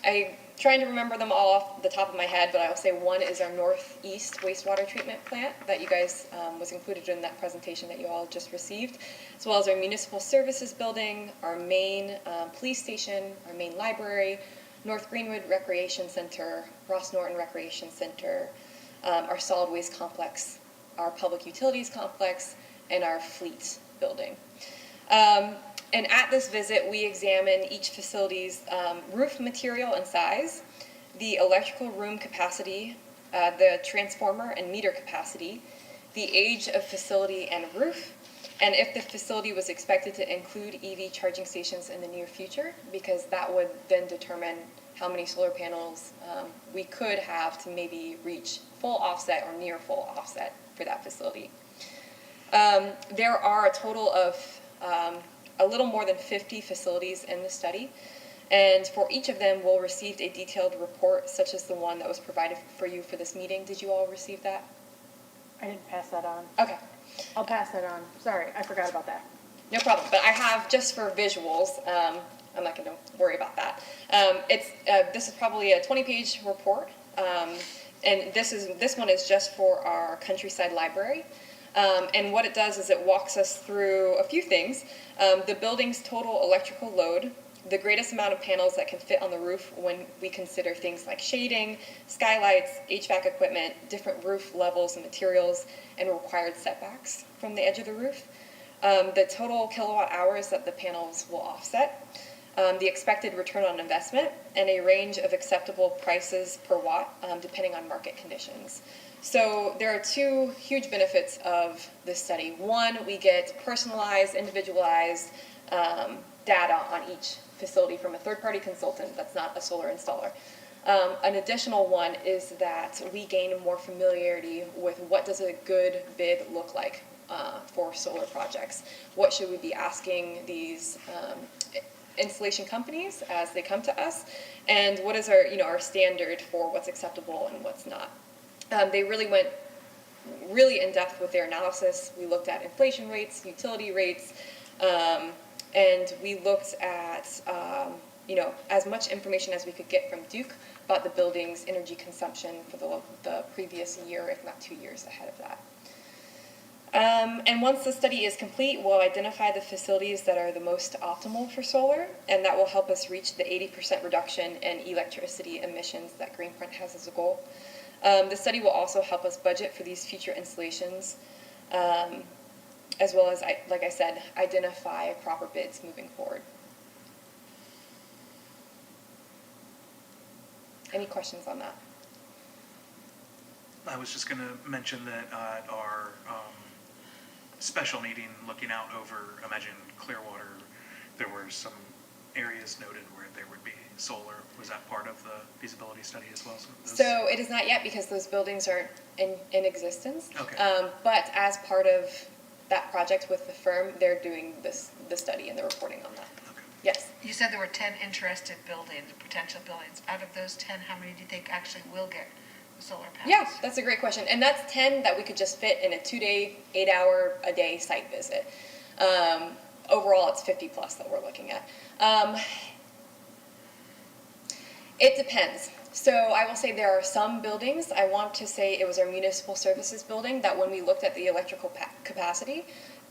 I'm trying to remember them all off the top of my head, but I'll say one is our Northeast Wastewater Treatment Plant that you guys was included in that presentation that you all just received, as well as our Municipal Services Building, our main police station, our main library, North Greenwood Recreation Center, Ross Norton Recreation Center, our solid waste complex, our public utilities complex, and our fleet building. And at this visit, we examine each facility's roof material and size, the electrical room capacity, the transformer and meter capacity, the age of facility and roof, and if the facility was expected to include EV charging stations in the near future, because that would then determine how many solar panels we could have to maybe reach full offset or near full offset for that facility. There are a total of a little more than 50 facilities in the study. And for each of them, we'll receive a detailed report, such as the one that was provided for you for this meeting. Did you all receive that? I didn't pass that on. Okay. I'll pass that on. Sorry, I forgot about that. No problem, but I have, just for visuals, I'm not going to worry about that. This is probably a 20-page report, and this one is just for our countryside library. And what it does is it walks us through a few things. The building's total electrical load, the greatest amount of panels that can fit on the roof when we consider things like shading, skylights, HVAC equipment, different roof levels and materials, and required setbacks from the edge of the roof. The total kilowatt hours that the panels will offset, the expected return on investment, and a range of acceptable prices per watt, depending on market conditions. So there are two huge benefits of this study. One, we get personalized, individualized data on each facility from a third-party consultant that's not a solar installer. An additional one is that we gain more familiarity with what does a good bid look like for solar projects. What should we be asking these installation companies as they come to us, and what is our standard for what's acceptable and what's not. They really went really in depth with their analysis. We looked at inflation rates, utility rates, and we looked at as much information as we could get from Duke about the building's energy consumption for the previous year, if not 2 years ahead of that. And once the study is complete, we'll identify the facilities that are the most optimal for solar, and that will help us reach the 80% reduction in electricity emissions that Greenprint has as a goal. The study will also help us budget for these future installations, as well as, like I said, identify proper bids moving forward. Any questions on that? I was just going to mention that at our special meeting looking out over, imagine Clearwater, there were some areas noted where there would be solar. Was that part of the feasibility study as well? So it is not yet because those buildings aren't in existence. Okay. But as part of that project with the firm, they're doing the study and the reporting on that. Okay. Yes. You said there were 10 interested buildings, potential buildings. Out of those 10, how many do you think actually will get solar panels? Yeah, that's a great question. And that's 10 that we could just fit in a 2-day, 8-hour-a-day site visit. Overall, it's 50 plus that we're looking at. It depends. So I will say there are some buildings, I want to say it was our municipal services building, that when we looked at the electrical capacity,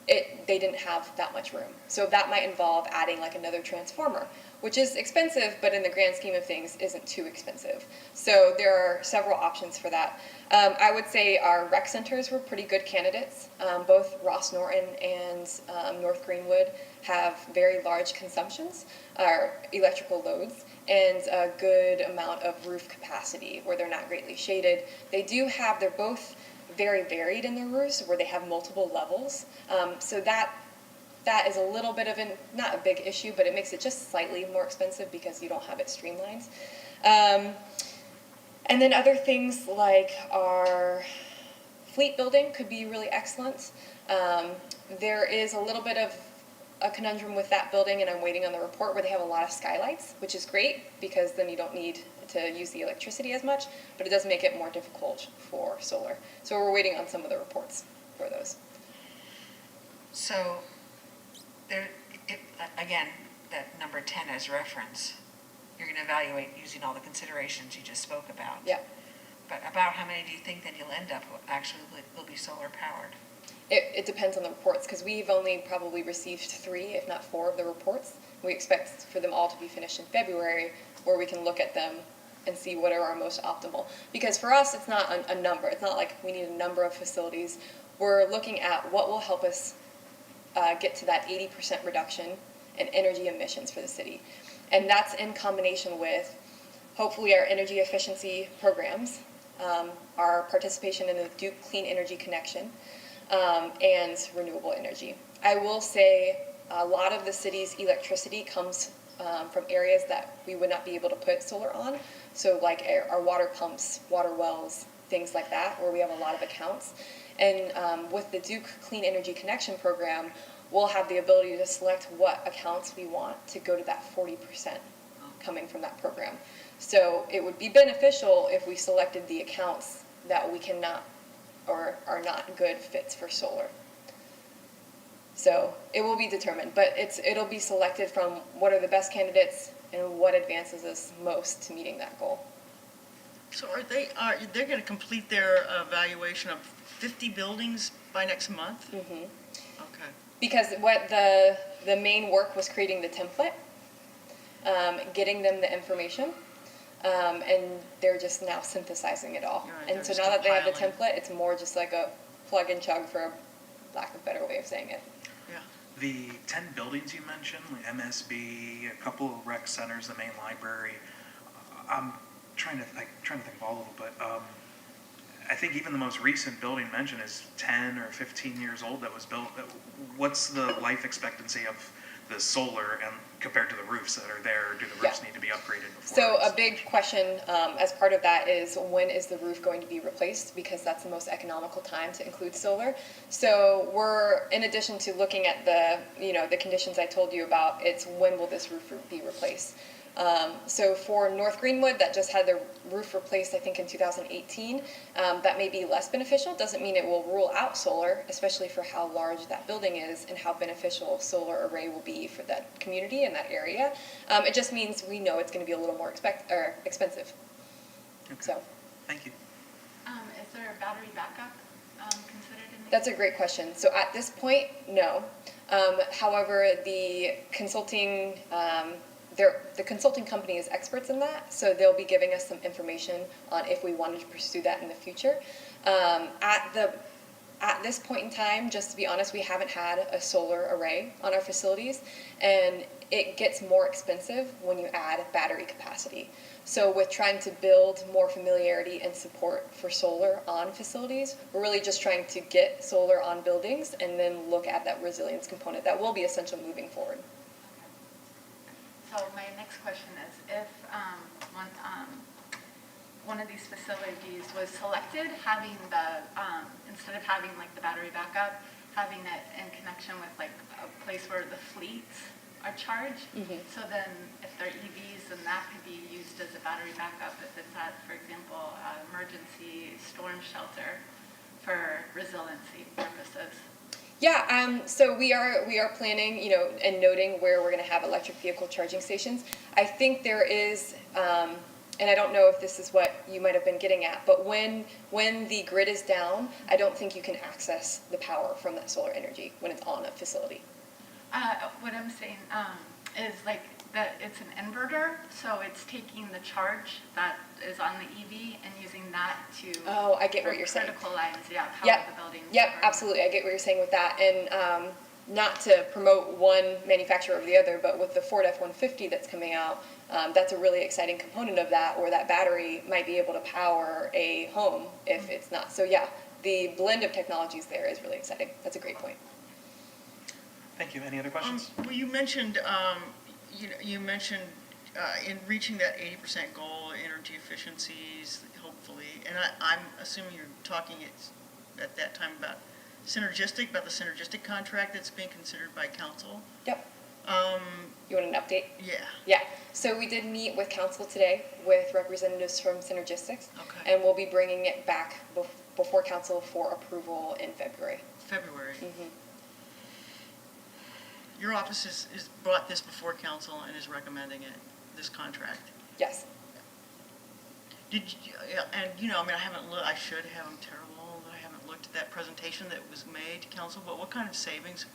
they didn't have that much room. So that might involve adding like another transformer, which is expensive, but in the grand scheme of things isn't too expensive. So there are several options for that. I would say our rec centers were pretty good candidates. Both Ross Norton and North Greenwood have very large consumptions, or electrical loads, and a good amount of roof capacity where they're not greatly shaded. They're both very varied in their roofs where they have multiple levels. So that is a little bit of not a big issue, but it makes it just slightly more expensive because you don't have it streamlined. And then other things like our fleet building could be really excellent. There is a little bit of a conundrum with that building, and I'm waiting on the report, where they have a lot of skylights, which is great because then you don't need to use the electricity as much, but it does make it more difficult for solar. So we're waiting on some of the reports for those. So, again, that number 10 as reference, you're going to evaluate using all the considerations you just spoke about. Yeah. But about how many do you think that you'll end up actually will be solar powered? It depends on the reports, because we've only probably received 3, if not 4 of the reports. We expect for them all to be finished in February, where we can look at them and see what are our most optimal. Because for us, it's not a number. It's not like we need a number of facilities. We're looking at what will help us get to that 80% reduction in energy emissions for the city. And that's in combination with, hopefully, our energy efficiency programs, our participation in the Duke Clean Energy Connection, and renewable energy. I will say a lot of the city's electricity comes from areas that we would not be able to put solar on. So like our water pumps, water wells, things like that, where we have a lot of accounts. And with the Duke Clean Energy Connection program, we'll have the ability to select what accounts we want to go to that 40% coming from that program. So it would be beneficial if we selected the accounts that we cannot or are not good fits for solar. So it will be determined, but it'll be selected from what are the best candidates and what advances us most to meeting that goal. So they're going to complete their evaluation of 50 buildings by next month? Mm-hmm. Okay. Because what the main work was creating the template, getting them the information, and they're just now synthesizing it all. Right, And they're so just now that they have the compiling. template, it's more just like a plug and chug, for lack of a better way of saying it. Yeah. The 10 buildings you mentioned, like MSB, a couple of rec centers, the main library, I'm trying to think of all of them, but I think even the most recent building mentioned is 10 or 15 years old that was built. What's the life expectancy of the solar and compared to the roofs that are there? Do the roofs need to be upgraded before? So a big question as part of that is, when is the roof going to be replaced? Because that's the most economical time to include solar. So we're, in addition to looking at the conditions I told you about, it's when will this roof be replaced? So for North Greenwood, that just had their roof replaced, I think, in 2018. That may be less beneficial. Doesn't mean it will rule out solar, especially for how large that building is and how beneficial a solar array will be for that community and that area. It just means we know it's going to be a little more expensive. Okay. So Thank you. Is there a battery backup considered in the? that's a great question. So at this point, no. However, the consulting the consulting company is experts in that, so they'll be giving us some information on if we wanted to pursue that in the future. At this point in time, just to be honest, we haven't had a solar array on our facilities, and it gets more expensive when you add battery capacity. So with trying to build more familiarity and support for solar on facilities, we're really just trying to get solar on buildings and then look at that resilience component. That will be essential moving forward. So my next question is, if one of these facilities was selected, having the, instead of having like the battery backup, having it in connection with like a place where the fleets are charged. Mm-hmm. So then if they're EVs, then that could be used as a battery backup if it's at, for example, emergency storm shelter for resiliency purposes. Yeah, so we are planning, and noting where we're going to have electric vehicle charging stations. I think there is, and I don't know if this is what you might have been getting at, but when the grid is down, I don't think you can access the power from that solar energy when it's on a facility. What I'm saying is like that it's an inverter, so it's taking the charge that is on the EV and using that to. Oh, I get what you're saying. Critical lines, yeah, power Yep. the buildings. Yep, or- absolutely. I get what you're saying with that. And not to promote one manufacturer over the other, but with the Ford F-150 that's coming out, that's a really exciting component of that, where that battery might be able to power a home if it's not. So yeah, the blend of technologies there is really exciting. That's a great point. Thank you. Any other questions? Well, you mentioned, in reaching that 80% goal, energy efficiencies, hopefully, and I'm assuming you're talking at that time about the synergistic contract that's being considered by council. Yep. You want an update? Yeah. Yeah. So we did meet with council today with representatives from Synergistics, Okay. and we'll be bringing it back before council for approval in February. February. Mm-hmm. Your office is brought this before council and is recommending it, this contract. Yes. Did you, I haven't looked, I should have, I'm terrible, I haven't looked at that presentation that was made to council, but what kind of savings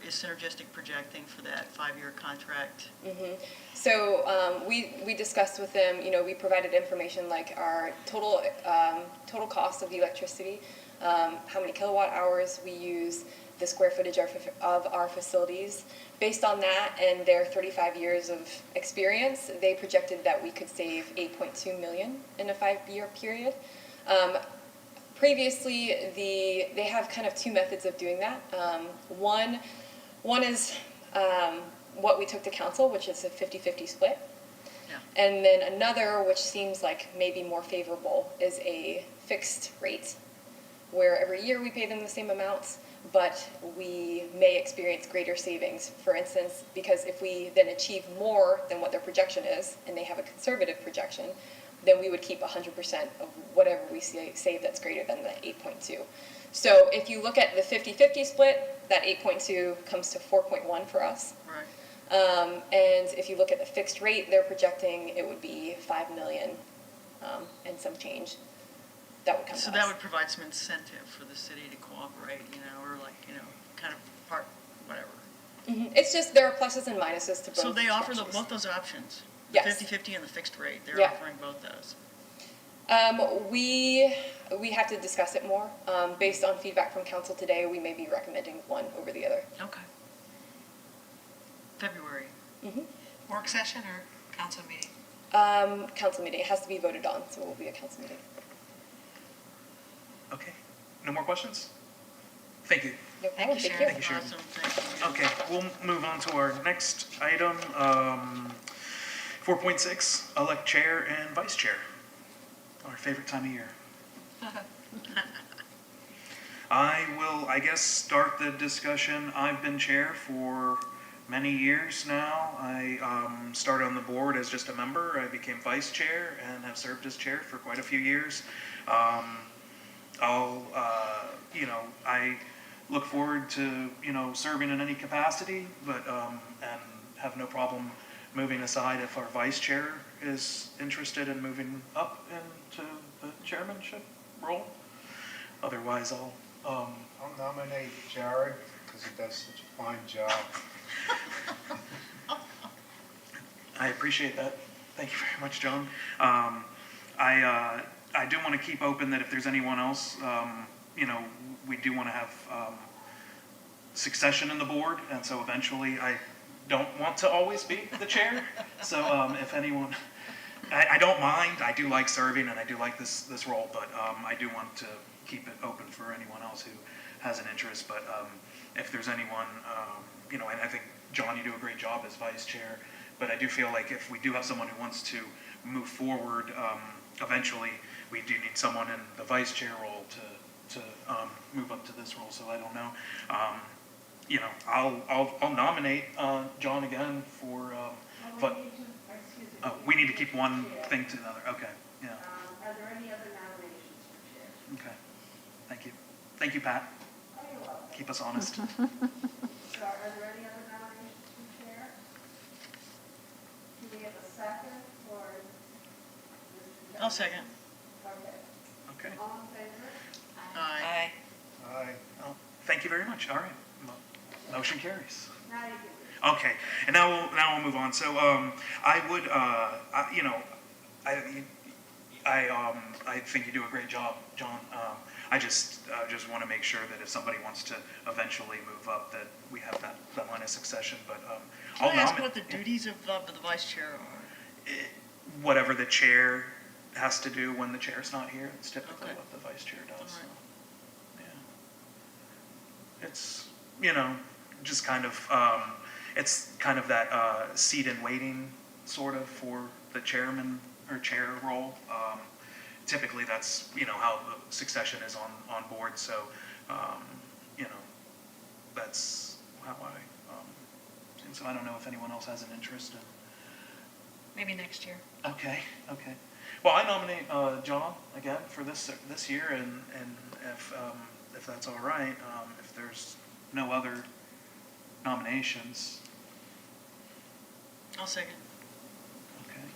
is Synergistic projecting for that 5-year contract? Mm-hmm. So we discussed with them, we provided information like our total cost of the electricity, how many kilowatt hours we use, the square footage of our facilities. Based on that and their 35 years of experience, they projected that we could save $8.2 million in a 5-year period. Previously, they have kind of two methods of doing that. One is what we took to council, which is a 50-50 split. Yeah. And then another, which seems like maybe more favorable, is a fixed rate, where every year we pay them the same amounts, but we may experience greater savings. For instance, because if we then achieve more than what their projection is, and they have a conservative projection, then we would keep 100% of whatever we save that's greater than the 8.2. So if you look at the 50-50 split, that 8.2 comes to 4.1 for us. Right. And if you look at the fixed rate, they're projecting it would be 5 million and some change. That would come to So us. that would provide some incentive for the city to cooperate, or kind of part, whatever. It's just, there are pluses and minuses to both. So they offer structures. both those options? Yes. 50-50 and the fixed rate, they're Yeah. offering both those. We have to discuss it more. Based on feedback from council today, we may be recommending one over the other. Okay. February. Work session or council meeting? Council meeting, it has to be voted on, so it will be a council meeting. Okay, no more questions? Thank you. No problem, you, thank Sharon. Thank you, Sharon. Awesome, thank you. Okay, we'll move on to our next item, 4.6, elect chair and vice chair. Our favorite time of year. I will, I guess, start the discussion. I've been chair for many years now. I started on the board as just a member. I became vice chair and have served as chair for quite a few years. I look forward to, serving in any capacity, but, and have no problem moving aside if our vice chair is interested in moving up into the chairmanship role. Otherwise, I'll nominate Jared because he does such a fine job. I appreciate that. Thank you very much, John. I do want to keep open that if there's anyone else, we do want to have succession in the board, and so eventually I don't want to always be the chair. So if anyone, I don't mind. I do like serving, and I do like this role, but I do want to keep it open for anyone else who has an interest. But if there's anyone, and I think, John, you do a great job as vice chair, but I do feel like if we do have someone who wants to move forward, eventually we do need someone in the vice chair role to move up to this role. So I don't know. I'll nominate John again for. But we need to keep one thing to another. Okay. Yeah. Are there any other nominations for chair? Okay. Thank you. Thank you, Pat. Oh, you're welcome. Keep us honest. So are there any other nominations for chair? Do we have a second or? I'll second. Okay. Okay. All in favor? Aye. Aye. Oh, thank you very much. All right. Motion carries. Now you can. Okay, and now we'll move on. So I would, I think you do a great job, John. I just want to make sure that if somebody wants to eventually move up, that we have that line of succession. But Can I ask what the duties of the vice chair are? Whatever the chair has to do when the chair's not here, it's typically Okay. what the vice chair does. All right. So, yeah. It's, just kind of, it's kind of that seat in waiting sort of for the chairman or chair role. Typically that's, how the succession is on board. So, that's how and so I don't know if anyone else has an interest in. Maybe next year. Okay. Well, I nominate John again for this year, and if that's all right, if there's no other nominations. I'll second. Okay.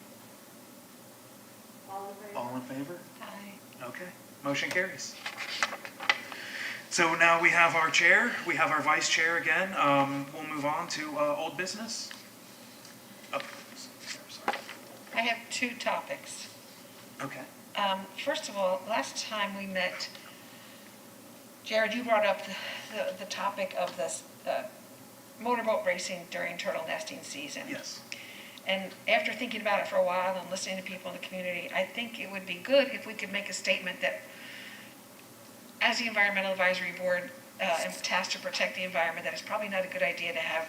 All in favor? All in favor? Aye. Okay. Motion carries. So now we have our chair. We have our vice chair again. We'll move on to old business. Oh, sorry. I have two topics. Okay. First of all, last time we met, Jared, you brought up the topic of this motorboat racing during turtle nesting season. Yes. And after thinking about it for a while and listening to people in the community, I think it would be good if we could make a statement that as the Environmental Advisory Board tasked to protect the environment, that it's probably not a good idea to have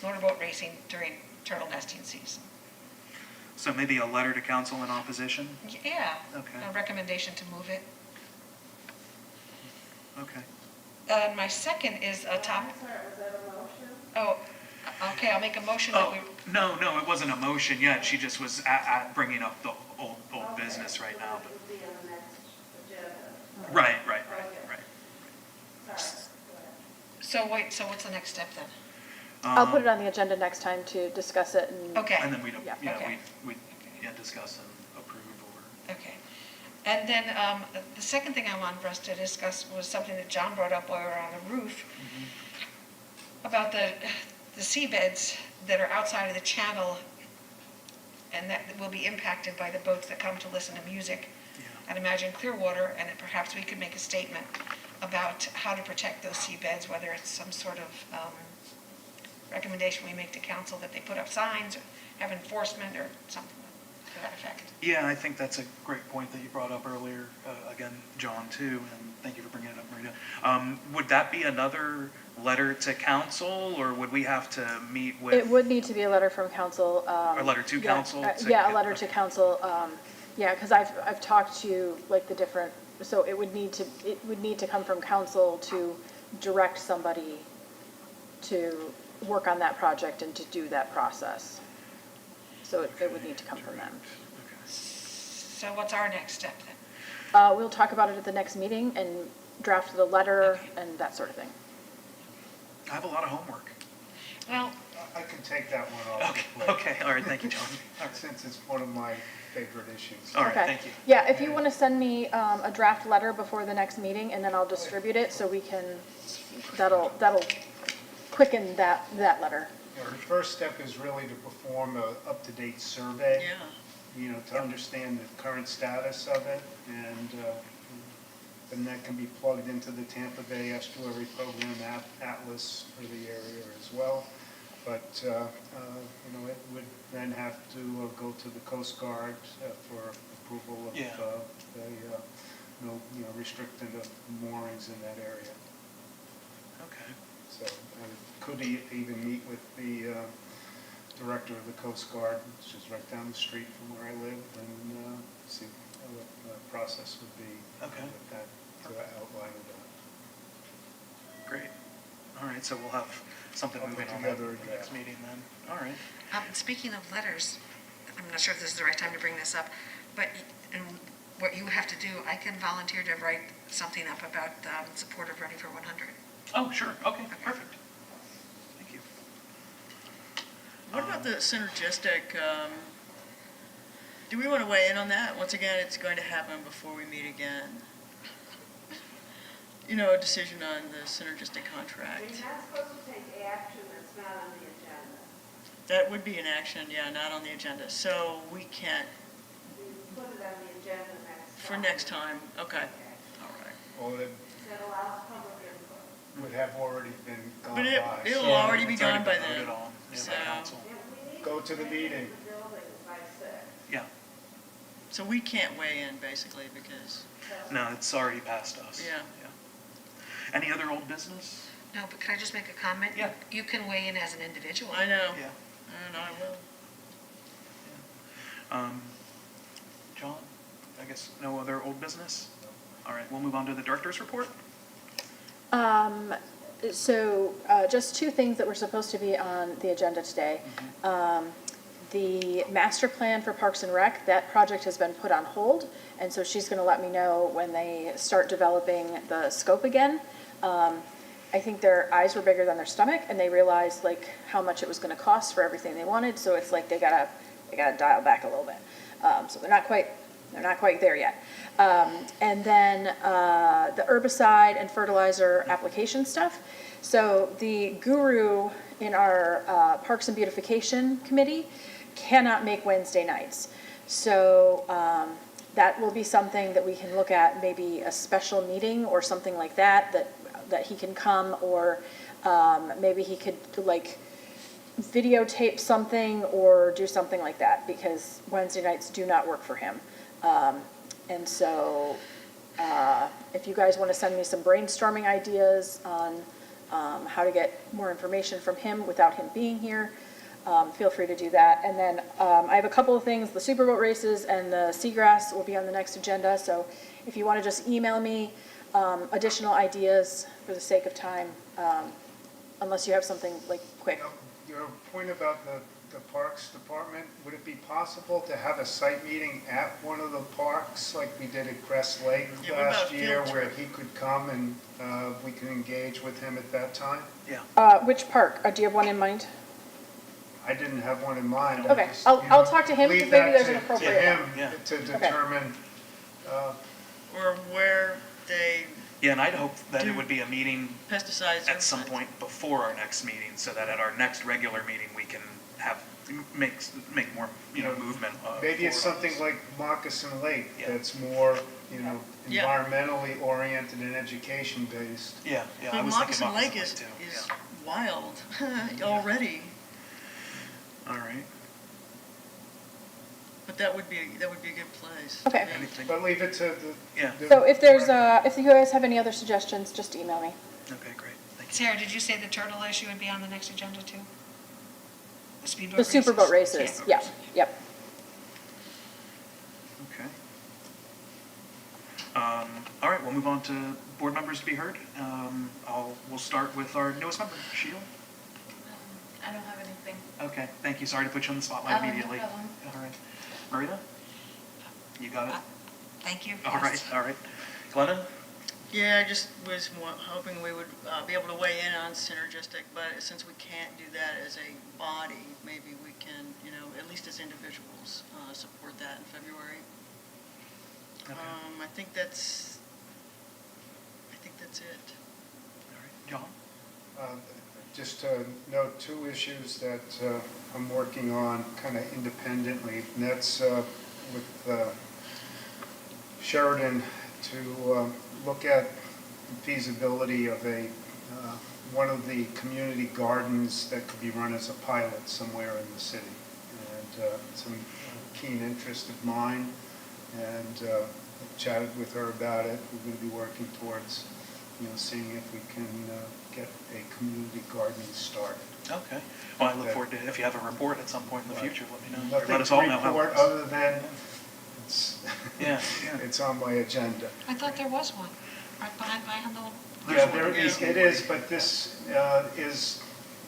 motorboat racing during turtle nesting season. So maybe a letter to council in opposition? Yeah. Okay. A recommendation to move it. Okay. My second is a top, I'm sorry, was that a motion? oh, okay, I'll make a motion that Oh, we, no, it wasn't a motion yet. She just was bringing up the old Okay, business right so now. that would be on the next agenda. Right. Sorry, so wait, so what's the next step then? I'll put it on the agenda next time to discuss it and. Okay. And then we'd, Yeah, okay. we'd discuss and approve or. Okay. And then the second thing I wanted for us to discuss was something that John brought up while we were on the roof, about the seabeds that are outside of the channel and that will be impacted by the boats that come to listen to music. Yeah. I'd imagine Clearwater, and that perhaps we could make a statement about how to protect those seabeds, whether it's some sort of recommendation we make to council that they put up signs or have enforcement or something to that effect. Yeah, I think that's a great point that you brought up earlier, again, John, too, and thank you for bringing it up, Marita. Would that be another letter to council, or would we have to meet with? It would need to be a letter from council. A letter to yeah, council? Yeah, a letter to council. Yeah, because I've talked to like the different, so it would need to come from council to direct somebody to work on that project and to do that process. So it would need to come from them. So what's our next step then? We'll talk about it at the next meeting and draft the letter Okay. and that sort of thing. I have a lot of homework. Well, I can take that one off the plate. Okay, all right, thank you, John. All right, Since it's one of my favorite issues. all right, Okay. thank you. Yeah, if you want to send me a draft letter before the next meeting, and then I'll distribute it so we can, that'll quicken that letter. You know, the first step is really to perform a up-to-date survey. Yeah. You know, to understand the current status of it, and that can be plugged into the Tampa Bay Estuary Program Atlas for the area as well. But, you know, it would then have to go to the Coast Guard for approval of Yeah. restricting the moorings in that area. Okay. So I could even meet with the director of the Coast Guard, which is right down the street from where I live, and see what the process would be Okay. with that, to outline Great. All right, so we'll have something I'll moving put on that together at the a next draft. meeting then. All right. speaking of letters, I'm not sure if this is the right time to bring this up, but and what you have to do, I can volunteer to write something up about support of Ready for 100. Oh, sure, okay, perfect. Thank you. What about the synergistic, do we want to weigh in on that? Once again, it's going to happen before we meet again. You know, a decision on the synergistic contract. You're not supposed to take action that's not on the agenda. That would be an action, yeah, not on the agenda. So we can't, We put it on the agenda next time. for next time, okay, all right. Well, it That allows public input. would have already been gone But by. it'll So already be It's already gone by been then. voted on, yeah, by So, council. And we need Go to the finish meeting. The building by 6. Yeah, so we can't weigh in basically because, no, it's already passed us. Yeah. Any other old business? No, but can I just make a comment? Yeah. You can weigh in as an individual. I know, Yeah. and I will. John, I guess no other old business? All right, we'll move on to the director's report. So just two things that were supposed to be on the agenda today. The master plan for Parks and Rec, that project has been put on hold, and so she's going to let me know when they start developing the scope again. I think their eyes were bigger than their stomach, and they realized like how much it was going to cost for everything they wanted. So it's like they gotta dial back a little bit. So they're not quite there yet. And then the herbicide and fertilizer application stuff. So the guru in our Parks and Beautification Committee cannot make Wednesday nights. So that will be something that we can look at, maybe a special meeting or something like that he can come, or maybe he could like videotape something or do something like that, because Wednesday nights do not work for him. And so if you guys want to send me some brainstorming ideas on how to get more information from him without him being here, feel free to do that. And then I have a couple of things. The superboat races and the seagrass will be on the next agenda. So if you want to just email me additional ideas for the sake of time, unless you have something like quick. Your point about the Parks Department, would it be possible to have a site meeting at one of the parks, like we did at Crest Lake Yeah, what about last a year, field where trip? he could come and we can engage with him at that time? Which park? Do you have one in mind? I didn't have one in mind. I Okay, just, I'll you know, talk to him, leave because maybe that there's an to appropriate him one. Yeah. to determine, Or where they, Yeah, and I'd hope that it would be a meeting pesticides. at some point before our next meeting, so that at our next regular meeting, we can have, make more, movement. maybe it's forward on something this. like Moccasin Lake, Yeah. that's more, Yeah. environmentally oriented and education based. Yeah, I Well, was thinking Moccasin Lake Moccasin is, too. is wild already, Yeah. All right. but that would be a good place. Okay. Yeah. Anything? But leave it to Yeah. So if if you guys have any other suggestions, just email me. Okay, great. Thank you. Sarah, did you say the turtle issue would be on the next agenda too? The speedboat The races? superboat races, yeah, yep. Okay. All right, we'll move on to board members to be heard. We'll start with our newest member, Sheila. I don't have anything. Okay, thank you. Sorry to put you on the spotlight No immediately. problem. All right. Marita? You got it? Thank you. All right, yes. all right. Glennon? Yeah, I just was hoping we would be able to weigh in on synergistic, but since we can't do that as a body, maybe we can, at least as individuals, support that in February. Okay. I think that's it. All right. John? Just to note two issues that I'm working on kind of independently, and that's with Sheridan to look at feasibility of one of the community gardens that could be run as a pilot somewhere in the city. And it's a keen interest of mine, and I've chatted with her about it. We're going to be working towards seeing if we can get a community garden started. Okay. Well, I look forward to, if you have a report at some point in the future, let me know. Or Nothing let us to all know how it report goes. other than it's, Yeah. it's on my agenda. I thought there was one, right behind the old. Yeah, there is, it is, but this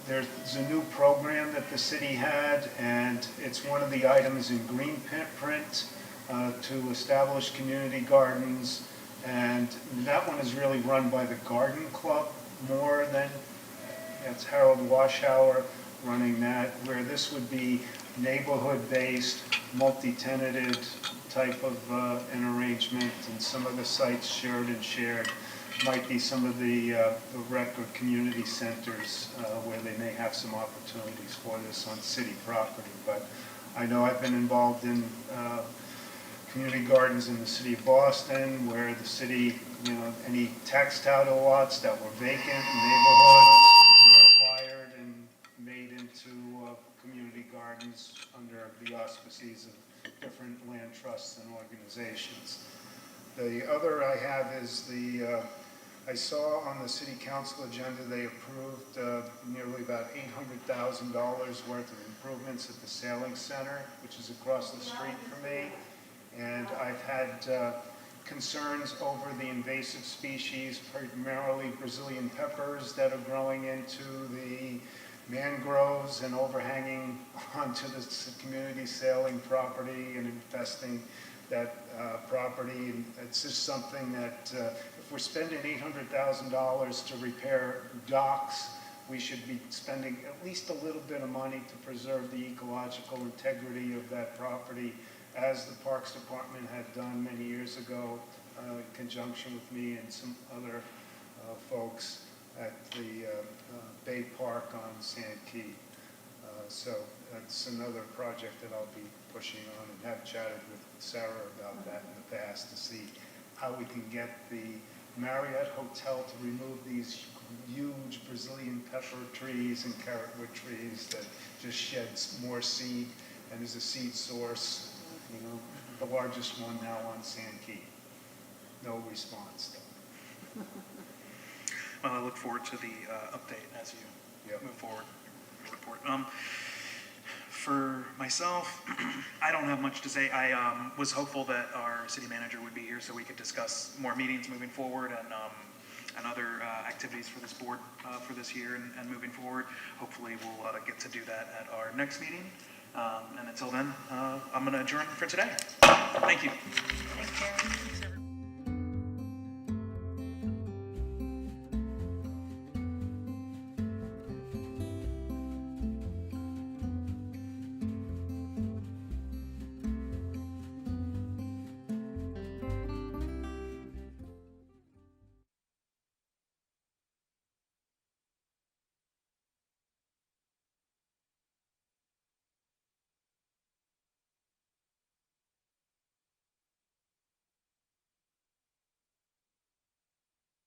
there's a new program that the city had, and it's one of the items in green print to establish community gardens, and that one is really run by the garden club more than, it's Harold Washauer running that, where this would be neighborhood-based, multi-tenanted type of an arrangement, and some of the sites shared might be some of the rec or community centers where they may have some opportunities for this on city property. But I know I've been involved in community gardens in the city of Boston, where the city, any tax title lots that were vacant in neighborhoods were acquired and made into community gardens under the auspices of different land trusts and organizations. The other I have is I saw on the city council agenda they approved nearly about $800,000 worth of improvements at the sailing center, which is across the street from me. And I've had concerns over the invasive species, primarily Brazilian peppers, that are growing into the mangroves and overhanging onto the community sailing property and infesting that property. And it's just something that if we're spending $800,000 to repair docks, we should be spending at least a little bit of money to preserve the ecological integrity of that property, as the Parks Department had done many years ago in conjunction with me and some other folks at the Bay Park on Sand Key. So that's another project that I'll be pushing on, and have chatted with Sarah about that in the past to see how we can get the Marriott Hotel to remove these huge Brazilian pepper trees and carrotwood trees that just sheds more seed and is a seed source, the largest one now on Sand Key. No response though. Well, I look forward to the update as you Yep. move forward in your report. For myself, I don't have much to say. I was hopeful that our city manager would be here so we could discuss more meetings moving forward and other activities for this board for this year and moving forward. Hopefully we'll get to do that at our next meeting. And until then, I'm going to adjourn for today. Thank you. Thank you.